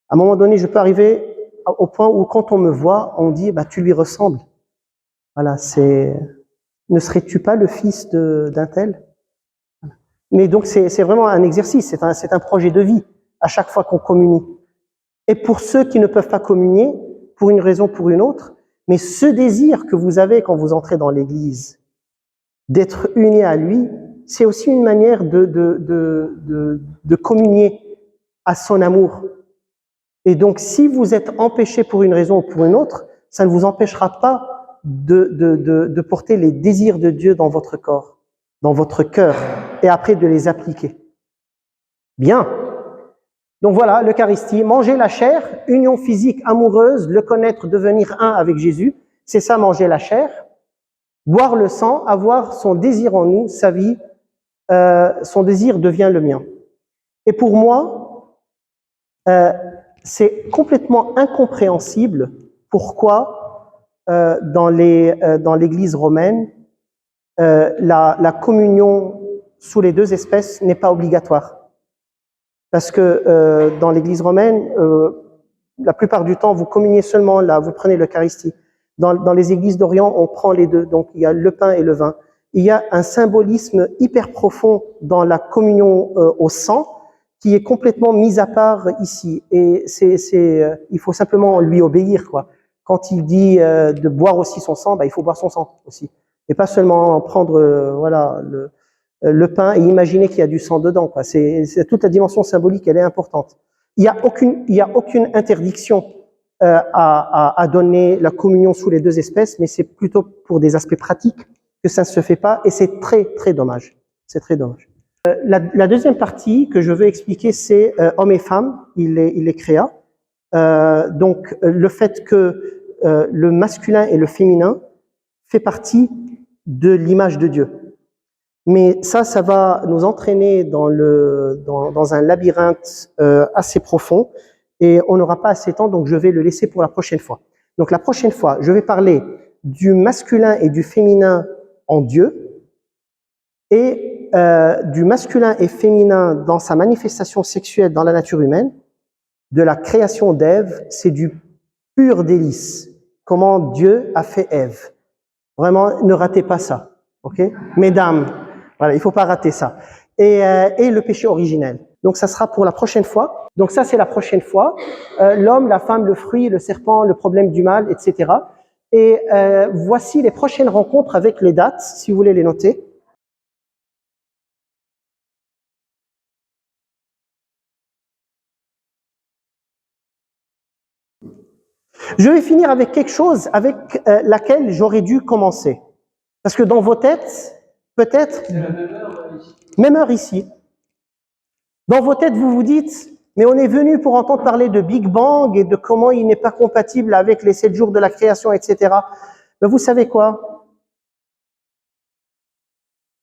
à un moment donné, je peux arriver au point où quand on me voit, on dit bah, « tu lui ressembles ». Voilà, ne serais-tu pas le fils d'un tel? Mais donc c'est vraiment un exercice, c'est un projet de vie à chaque fois qu'on communie. Et pour ceux qui ne peuvent pas communier, pour une raison ou pour une autre, mais ce désir que vous avez quand vous entrez dans l'Église, d'être unis à lui, c'est aussi une manière de communier à son amour. Et donc, si vous êtes empêché pour une raison ou pour une autre, ça ne vous empêchera pas de porter les désirs de Dieu dans votre corps, dans votre cœur, et après de les appliquer. Bien. Donc voilà, l'Eucharistie, manger la chair, union physique amoureuse, le connaître, devenir un avec Jésus, c'est ça manger la chair. Boire le sang, avoir son désir en nous, sa vie son désir devient le mien. Et pour moi, c'est complètement incompréhensible pourquoi dans l'Église romaine, la communion sous les deux espèces n'est pas obligatoire. Parce que dans l'Église romaine, la plupart du temps, vous communiez seulement là, vous prenez l'Eucharistie. Dans les églises d'Orient, on prend les deux, donc il y a le pain et le vin. Il y a un symbolisme hyper profond dans la communion au sang qui est complètement mis à part ici. Et il faut simplement lui obéir, quoi. Quand il dit de boire aussi son sang, il faut boire son sang aussi. Et pas seulement prendre le pain et imaginer qu'il y a du sang dedans, quoi. C'est toute la dimension symbolique, elle est importante. Il y a aucune interdiction à donner la communion sous les deux espèces, mais c'est plutôt pour des aspects pratiques que ça ne se fait pas, et c'est très très dommage. C'est très dommage. La deuxième partie que je veux expliquer, c'est hommes et femmes, il les créa. Donc le fait que le masculin et le féminin fait partie de l'image de Dieu. Mais ça va nous entraîner dans un labyrinthe assez profond, et on n'aura pas assez de temps, donc je vais le laisser pour la prochaine fois. Donc la prochaine fois, je vais parler du masculin et du féminin en Dieu, et du masculin et féminin dans sa manifestation sexuelle dans la nature humaine. De la création d'Ève, c'est du pur délice. Comment Dieu a fait Ève. Vraiment, ne ratez pas ça, ok, mesdames. Voilà, il faut pas rater ça. Et le péché originel. Donc ça sera pour la prochaine fois. Donc ça c'est la prochaine fois. L'homme, la femme, le fruit, le serpent, le problème du mal, etc. Et voici les prochaines rencontres avec les dates, si vous voulez les noter. Je vais finir avec quelque chose avec laquelle j'aurais dû commencer. Parce que dans vos têtes, peut-être, même heure ici, dans vos têtes, vous vous dites, mais on est venu pour entendre parler de Big Bang et de comment il n'est pas compatible avec les 7 jours de la création, etc. Mais vous savez quoi?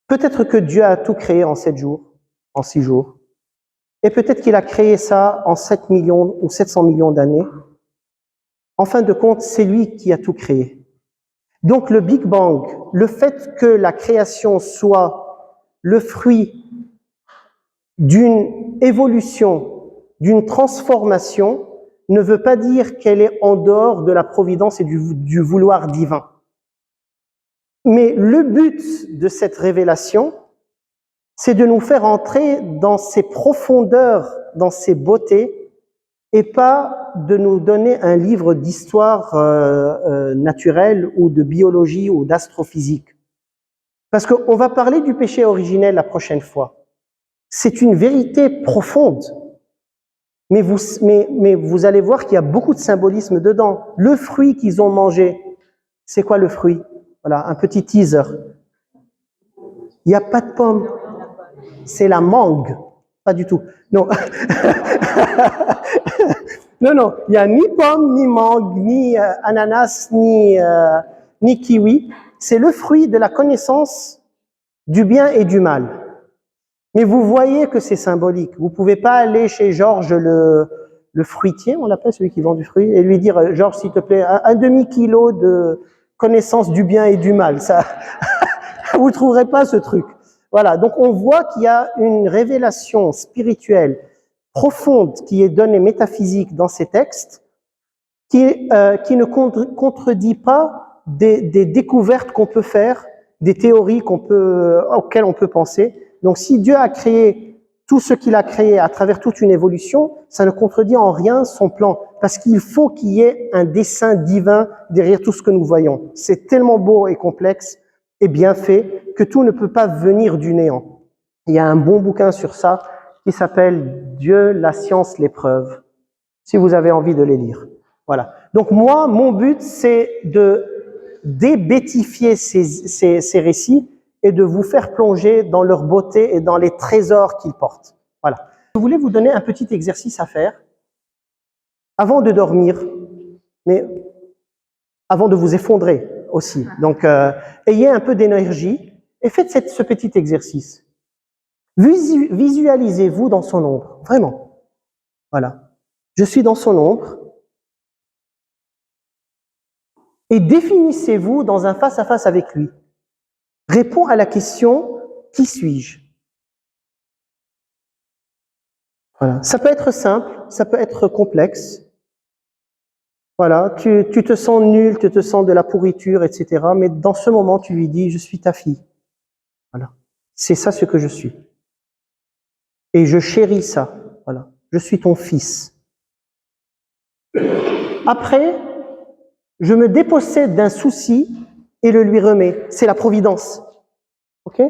Peut-être que Dieu a tout créé en 7 jours, en 6 jours. Et peut-être qu'il a créé ça en 7 millions ou 700 millions d'années. En fin de compte, c'est lui qui a tout créé. Donc le Big Bang, le fait que la création soit le fruit d'une évolution, d'une transformation, ne veut pas dire qu'elle est en dehors de la providence et du vouloir divin. Mais le but de cette révélation, c'est de nous faire entrer dans ses profondeurs, dans ses beautés, et pas de nous donner un livre d'histoire naturelle ou de biologie ou d'astrophysique. Parce qu'on va parler du péché originel la prochaine fois. C'est une vérité profonde. Mais vous allez voir qu'il y a beaucoup de symbolisme dedans. Le fruit qu'ils ont mangé, c'est quoi le fruit? Voilà, un petit teaser. Il n'y a pas de pomme. C'est la mangue. Pas du tout. Non. Non, il n'y a ni pomme, ni mangue, ni ananas, ni kiwi. C'est le fruit de la connaissance du bien et du mal. Mais vous voyez que c'est symbolique. Vous ne pouvez pas aller chez Georges le fruitier, on l'appelle celui qui vend du fruit, et lui dire, Georges, s'il te plaît, un demi-kilo de connaissance du bien et du mal. Ça, vous ne trouverez pas ce truc. Voilà, donc on voit qu'il y a une révélation spirituelle profonde qui est donnée métaphysique dans ces textes, qui ne contredit pas des découvertes qu'on peut faire, des théories auxquelles on peut penser. Donc si Dieu a créé tout ce qu'il a créé à travers toute une évolution, ça ne contredit en rien son plan, parce qu'il faut qu'il y ait un dessein divin derrière tout ce que nous voyons. C'est tellement beau et complexe et bien fait que tout ne peut pas venir du néant. Il y a un bon bouquin sur ça qui s'appelle « Dieu, la science, l'épreuve », si vous avez envie de les lire. Voilà. Donc moi, mon but, c'est de débétifier ces récits et de vous faire plonger dans leur beauté et dans les trésors qu'ils portent. Voilà. Je voulais vous donner un petit exercice à faire avant de dormir, mais avant de vous effondrer aussi. Donc, ayez un peu d'énergie et faites ce petit exercice. Visualisez-vous dans son ombre, vraiment. Voilà. Je suis dans son ombre. Et définissez-vous dans un face-à-face avec lui. Réponds à la question, qui suis-je? Voilà. Ça peut être simple, ça peut être complexe. Voilà, tu te sens nul, tu te sens de la pourriture, etc. Mais dans ce moment, tu lui dis, je suis ta fille. Voilà. C'est ça ce que je suis. Et je chéris ça. Voilà. Je suis ton fils. Après, je me dépossède d'un souci et le lui remets. C'est la providence. Ok?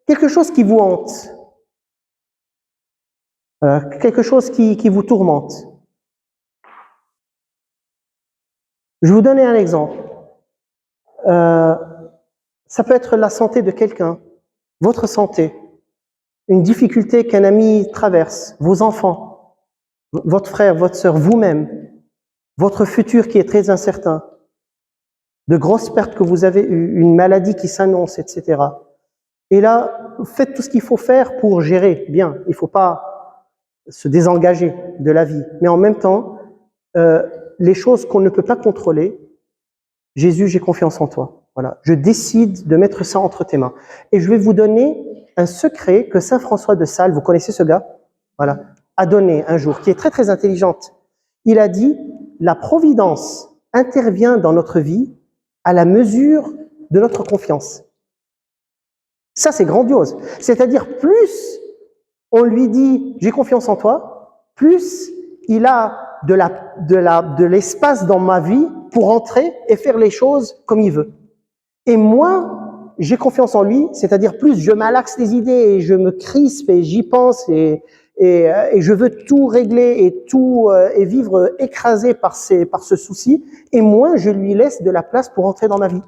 Quelque chose qui vous hante. Voilà. Quelque chose qui vous tourmente. Je vais vous donner un exemple. Ça peut être la santé de quelqu'un, votre santé, une difficulté qu'un ami traverse, vos enfants, votre frère, votre sœur, vous-même, votre futur qui est très incertain, de grosses pertes que vous avez eues, une maladie qui s'annonce, etc. Et là, faites tout ce qu'il faut faire pour gérer bien. Il ne faut pas se désengager de la vie. Mais en même temps, les choses qu'on ne peut pas contrôler, Jésus, j'ai confiance en toi. Voilà. Je décide de mettre ça entre tes mains. Et je vais vous donner un secret que Saint François de Sales, vous connaissez ce gars? Voilà. A donné un jour, qui est très très intelligente. Il a dit, la providence intervient dans notre vie à la mesure de notre confiance. Ça, c'est grandiose. C'est-à-dire, plus on lui dit, j'ai confiance en toi, plus il a de l'espace dans ma vie pour entrer et faire les choses comme il veut. Et moins j'ai confiance en lui, c'est-à-dire plus je malaxe les idées et je me crispe et j'y pense et je veux tout régler et vivre écrasé par ce souci, et moins je lui laisse de la place pour entrer dans ma vie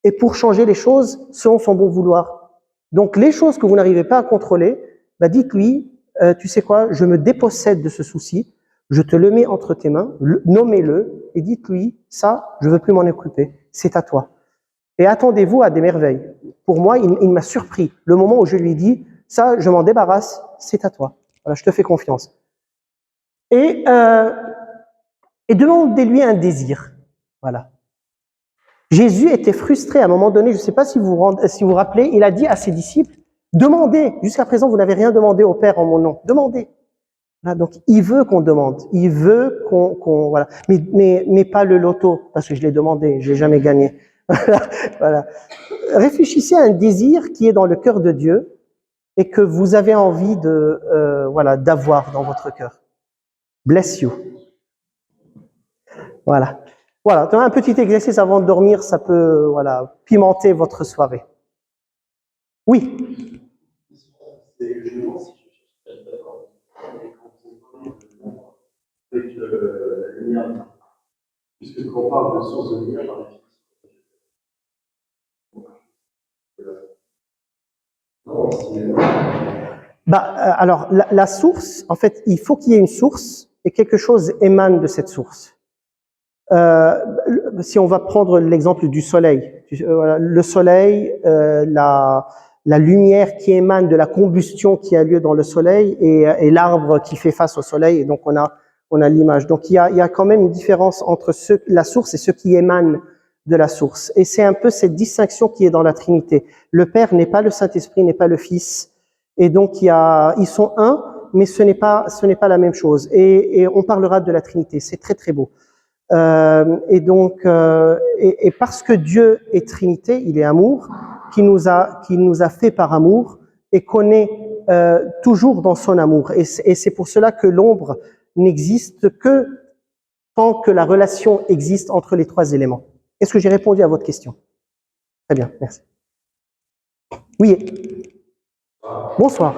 et pour changer les choses selon son bon vouloir. Donc les choses que vous n'arrivez pas à contrôler, bah dites-lui, tu sais quoi, je me dépossède de ce souci, je te le mets entre tes mains, nommez-le et dites-lui, ça, je veux plus m'en occuper, c'est à toi. Et attendez-vous à des merveilles. Pour moi, il m'a surpris. Le moment où je lui dis, ça, je m'en débarrasse, c'est à toi. Voilà, je te fais confiance. Et demandez-lui un désir. Voilà. Jésus était frustré à un moment donné, je ne sais pas si vous vous rappelez, il a dit à ses disciples, demandez, jusqu'à présent vous n'avez rien demandé au Père en mon nom, demandez. Voilà, donc il veut qu'on demande, il veut qu'on voilà, mais pas le loto, parce que je l'ai demandé, je l'ai jamais gagné. Voilà. Réfléchissez à un désir qui est dans le cœur de Dieu et que vous avez envie voilà, d'avoir dans votre cœur. Bless you. Voilà. Voilà, un petit exercice avant de dormir, ça peut voilà, pimenter votre soirée. Oui. Avec la lumière, puisque quand on parle de source de lumière dans les alors, la source, en fait, il faut qu'il y ait une source et quelque chose émane de cette source. Si on va prendre l'exemple du soleil, le soleil, la lumière qui émane de la combustion qui a lieu dans le soleil et l'arbre qui fait face au soleil, et donc on a l'image. Donc il y a quand même une différence entre la source et ce qui émane de la source. Et c'est un peu cette distinction qui est dans la Trinité. Le Père n'est pas le Saint-Esprit, n'est pas le Fils, et donc ils sont un, mais ce n'est pas la même chose. Et on parlera de la Trinité. C'est très très beau. Et donc, et parce que Dieu est Trinité, il est amour, qui nous a fait par amour et qu'on est toujours dans son amour. Et c'est pour cela que l'ombre n'existe que tant que la relation existe entre les trois éléments. Est-ce que j'ai répondu à votre question? Très bien, merci. Oui. Bonsoir.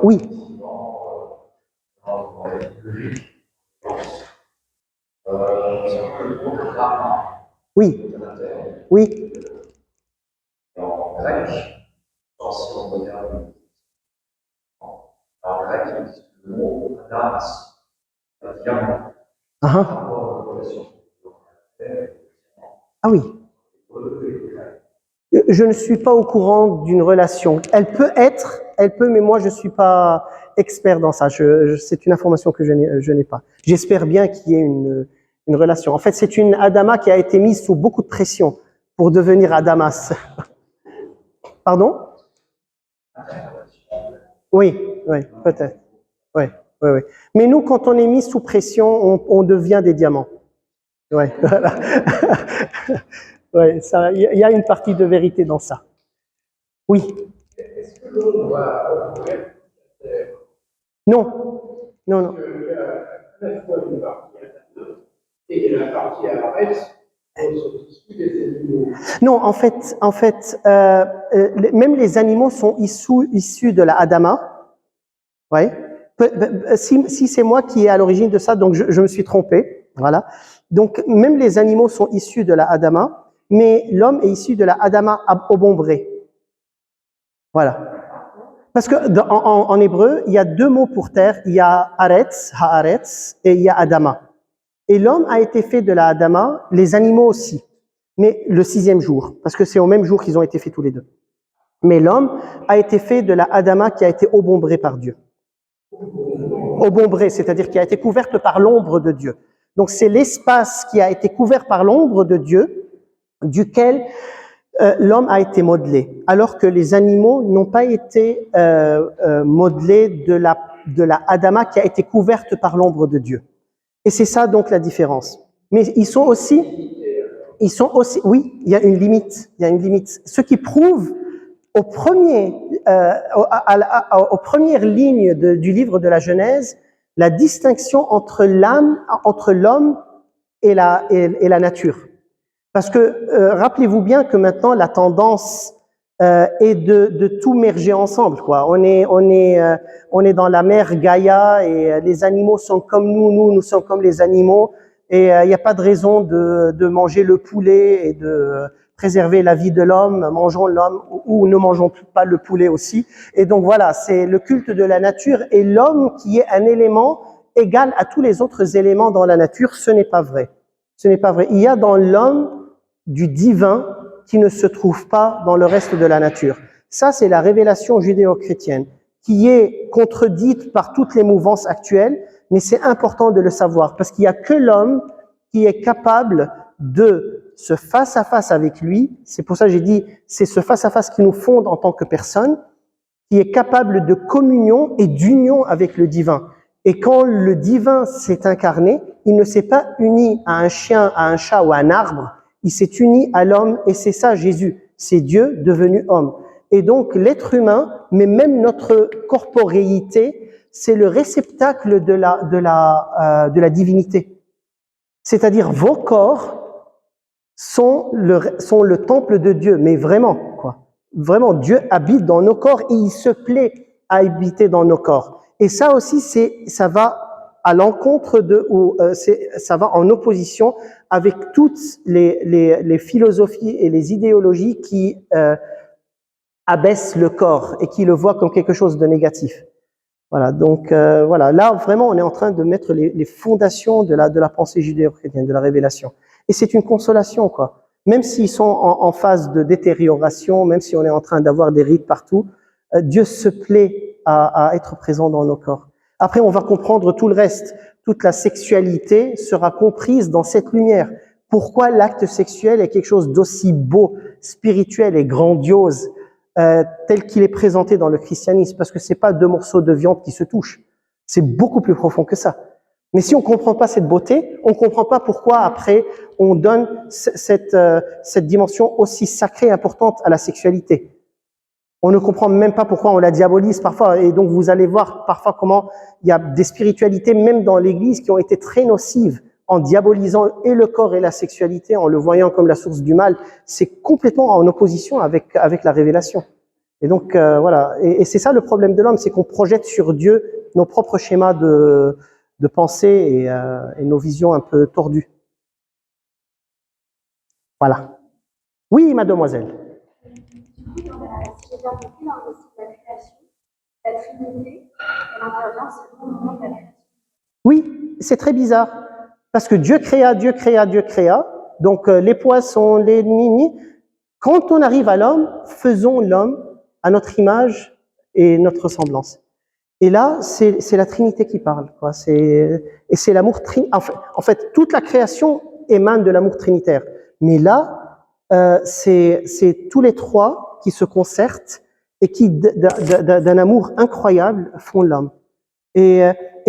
Oui. Oui. Oui. En grec, si on regarde en grec, le mot adamas, c'est-à-dire ah oui. Je ne suis pas au courant d'une relation. Elle peut, mais moi je suis pas expert dans ça. C'est une information que je n'ai pas. J'espère bien qu'il y ait une relation. En fait, c'est une Adama qui a été mise sous beaucoup de pression pour devenir Adamas. Pardon? Oui, oui, peut-être. Oui, oui, oui. Mais nous, quand on est mis sous pression, on devient des diamants. Oui, voilà. Ouais, ça, il y a une partie de vérité dans ça. Oui. Est-ce que l'on va recouvrir la terre? Non, non, non. Il y a à la fois une partie interne et la partie arrête sont issus des animaux. Non, en fait, même les animaux sont issus de la Adama. Ouais. Si c'est moi qui est à l'origine de ça, donc je me suis trompé. Voilà. Donc même les animaux sont issus de la Adama, mais l'homme est issu de la Adama obombrée. Voilà. Parce que en hébreu, il y a deux mots pour terre. Il y a aretz, haaretz, et il y a Adama. Et l'homme a été fait de la Adama, les animaux aussi. Mais le 6e jour, parce que c'est au même jour qu'ils ont été faits tous les deux. Mais l'homme a été fait de la Adama qui a été obombrée par Dieu. Obombrée, c'est-à-dire qui a été couverte par l'ombre de Dieu. Donc c'est l'espace qui a été couvert par l'ombre de Dieu, duquel l'homme a été modelé, alors que les animaux n'ont pas été modelés de la Adama qui a été couverte par l'ombre de Dieu. Et c'est ça donc la différence. Mais ils sont aussi, oui, il y a une limite, Ce qui prouve aux premières lignes du livre de la Genèse, la distinction entre l'homme et la nature. Parce que rappelez-vous bien que maintenant la tendance est de tout merger ensemble, quoi. On est dans la mer Gaïa et les animaux sont comme nous sommes comme les animaux et il n'y a pas de raison de manger le poulet et de préserver la vie de l'homme, mangeons l'homme ou ne mangeons pas le poulet aussi. Et donc voilà, c'est le culte de la nature et l'homme qui est un élément égal à tous les autres éléments dans la nature, ce n'est pas vrai. Ce n'est pas vrai. Il y a dans l'homme du divin qui ne se trouve pas dans le reste de la nature. Ça, c'est la révélation judéo-chrétienne, qui est contredite par toutes les mouvances actuelles, mais c'est important de le savoir, parce qu'il n'y a que l'homme qui est capable de se face-à-face avec lui. C'est pour ça que j'ai dit, c'est ce face-à-face qui nous fonde en tant que personne, qui est capable de communion et d'union avec le divin. Et quand le divin s'est incarné, il ne s'est pas uni à un chien, à un chat ou à un arbre, il s'est uni à l'homme et c'est ça Jésus, c'est Dieu devenu homme. Et donc l'être humain, mais même notre corporéité, c'est le réceptacle de la divinité. C'est-à-dire vos corps sont le temple de Dieu, mais vraiment, quoi. Vraiment, Dieu habite dans nos corps et il se plaît à habiter dans nos corps. Et ça aussi, ça va à l'encontre ça va en opposition avec toutes les philosophies et les idéologies qui abaissent le corps et qui le voient comme quelque chose de négatif. Voilà, donc voilà, là vraiment on est en train de mettre les fondations de la pensée judéo-chrétienne, de la révélation. Et c'est une consolation, quoi. Même s'ils sont en phase de détérioration, même si on est en train d'avoir des rites partout, Dieu se plaît à être présent dans nos corps. Après, on va comprendre tout le reste. Toute la sexualité sera comprise dans cette lumière. Pourquoi l'acte sexuel est quelque chose d'aussi beau, spirituel et grandiose, tel qu'il est présenté dans le christianisme? Parce que c'est pas deux morceaux de viande qui se touchent. C'est beaucoup plus profond que ça. Mais si on comprend pas cette beauté, on comprend pas pourquoi après on donne cette dimension aussi sacrée et importante à la sexualité. On ne comprend même pas pourquoi on la diabolise parfois. Et donc vous allez voir parfois comment il y a des spiritualités, même dans l'Église, qui ont été très nocives en diabolisant et le corps et la sexualité, en le voyant comme la source du mal. C'est complètement en opposition avec la révélation. Et donc voilà. Et c'est ça le problème de l'homme, c'est qu'on projette sur Dieu nos propres schémas de pensée et nos visions un peu tordues. Voilà. Oui, mademoiselle. Si j'ai bien compris, dans le récit de la création, la Trinité, elle intervient seulement au moment de la création. Oui, c'est très bizarre. Parce que Dieu créa. Donc les poissons, les nini, quand on arrive à l'homme, faisons l'homme à notre image et notre ressemblance. Et là, c'est la Trinité qui parle, quoi. Et c'est l'amour trinitaire. En fait, toute la création émane de l'amour trinitaire. Mais là, c'est tous les trois qui se concertent et qui, d'un amour incroyable, font l'homme. Et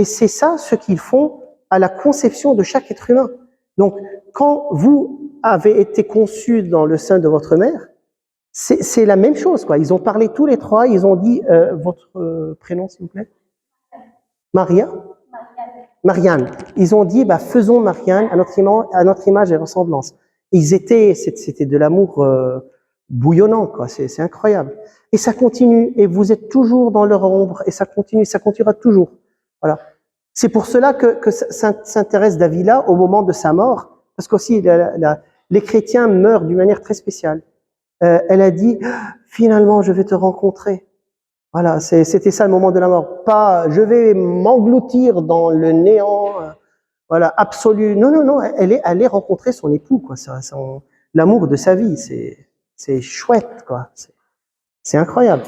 c'est ça ce qu'ils font à la conception de chaque être humain. Donc, quand vous avez été conçu dans le sein de votre mère, c'est la même chose, quoi. Ils ont parlé tous les trois, ils ont dit votre prénom, s'il vous plaît. Maria. Marianne. Ils ont dit, bah, faisons Marianne à notre image et ressemblance. C'était de l'amour bouillonnant, quoi. C'est incroyable. Et ça continue, et vous êtes toujours dans leur ombre, et ça continuera toujours. Voilà. C'est pour cela que s'intéresse Davila au moment de sa mort, parce qu'aussi les chrétiens meurent d'une manière très spéciale. Elle a dit, finalement, je vais te rencontrer. Voilà, c'était ça le moment de la mort. Pas, je vais m'engloutir dans le néant, voilà, absolu. Non, non, non, elle est allée rencontrer son époux, quoi. L'amour de sa vie, c'est chouette, quoi. C'est incroyable.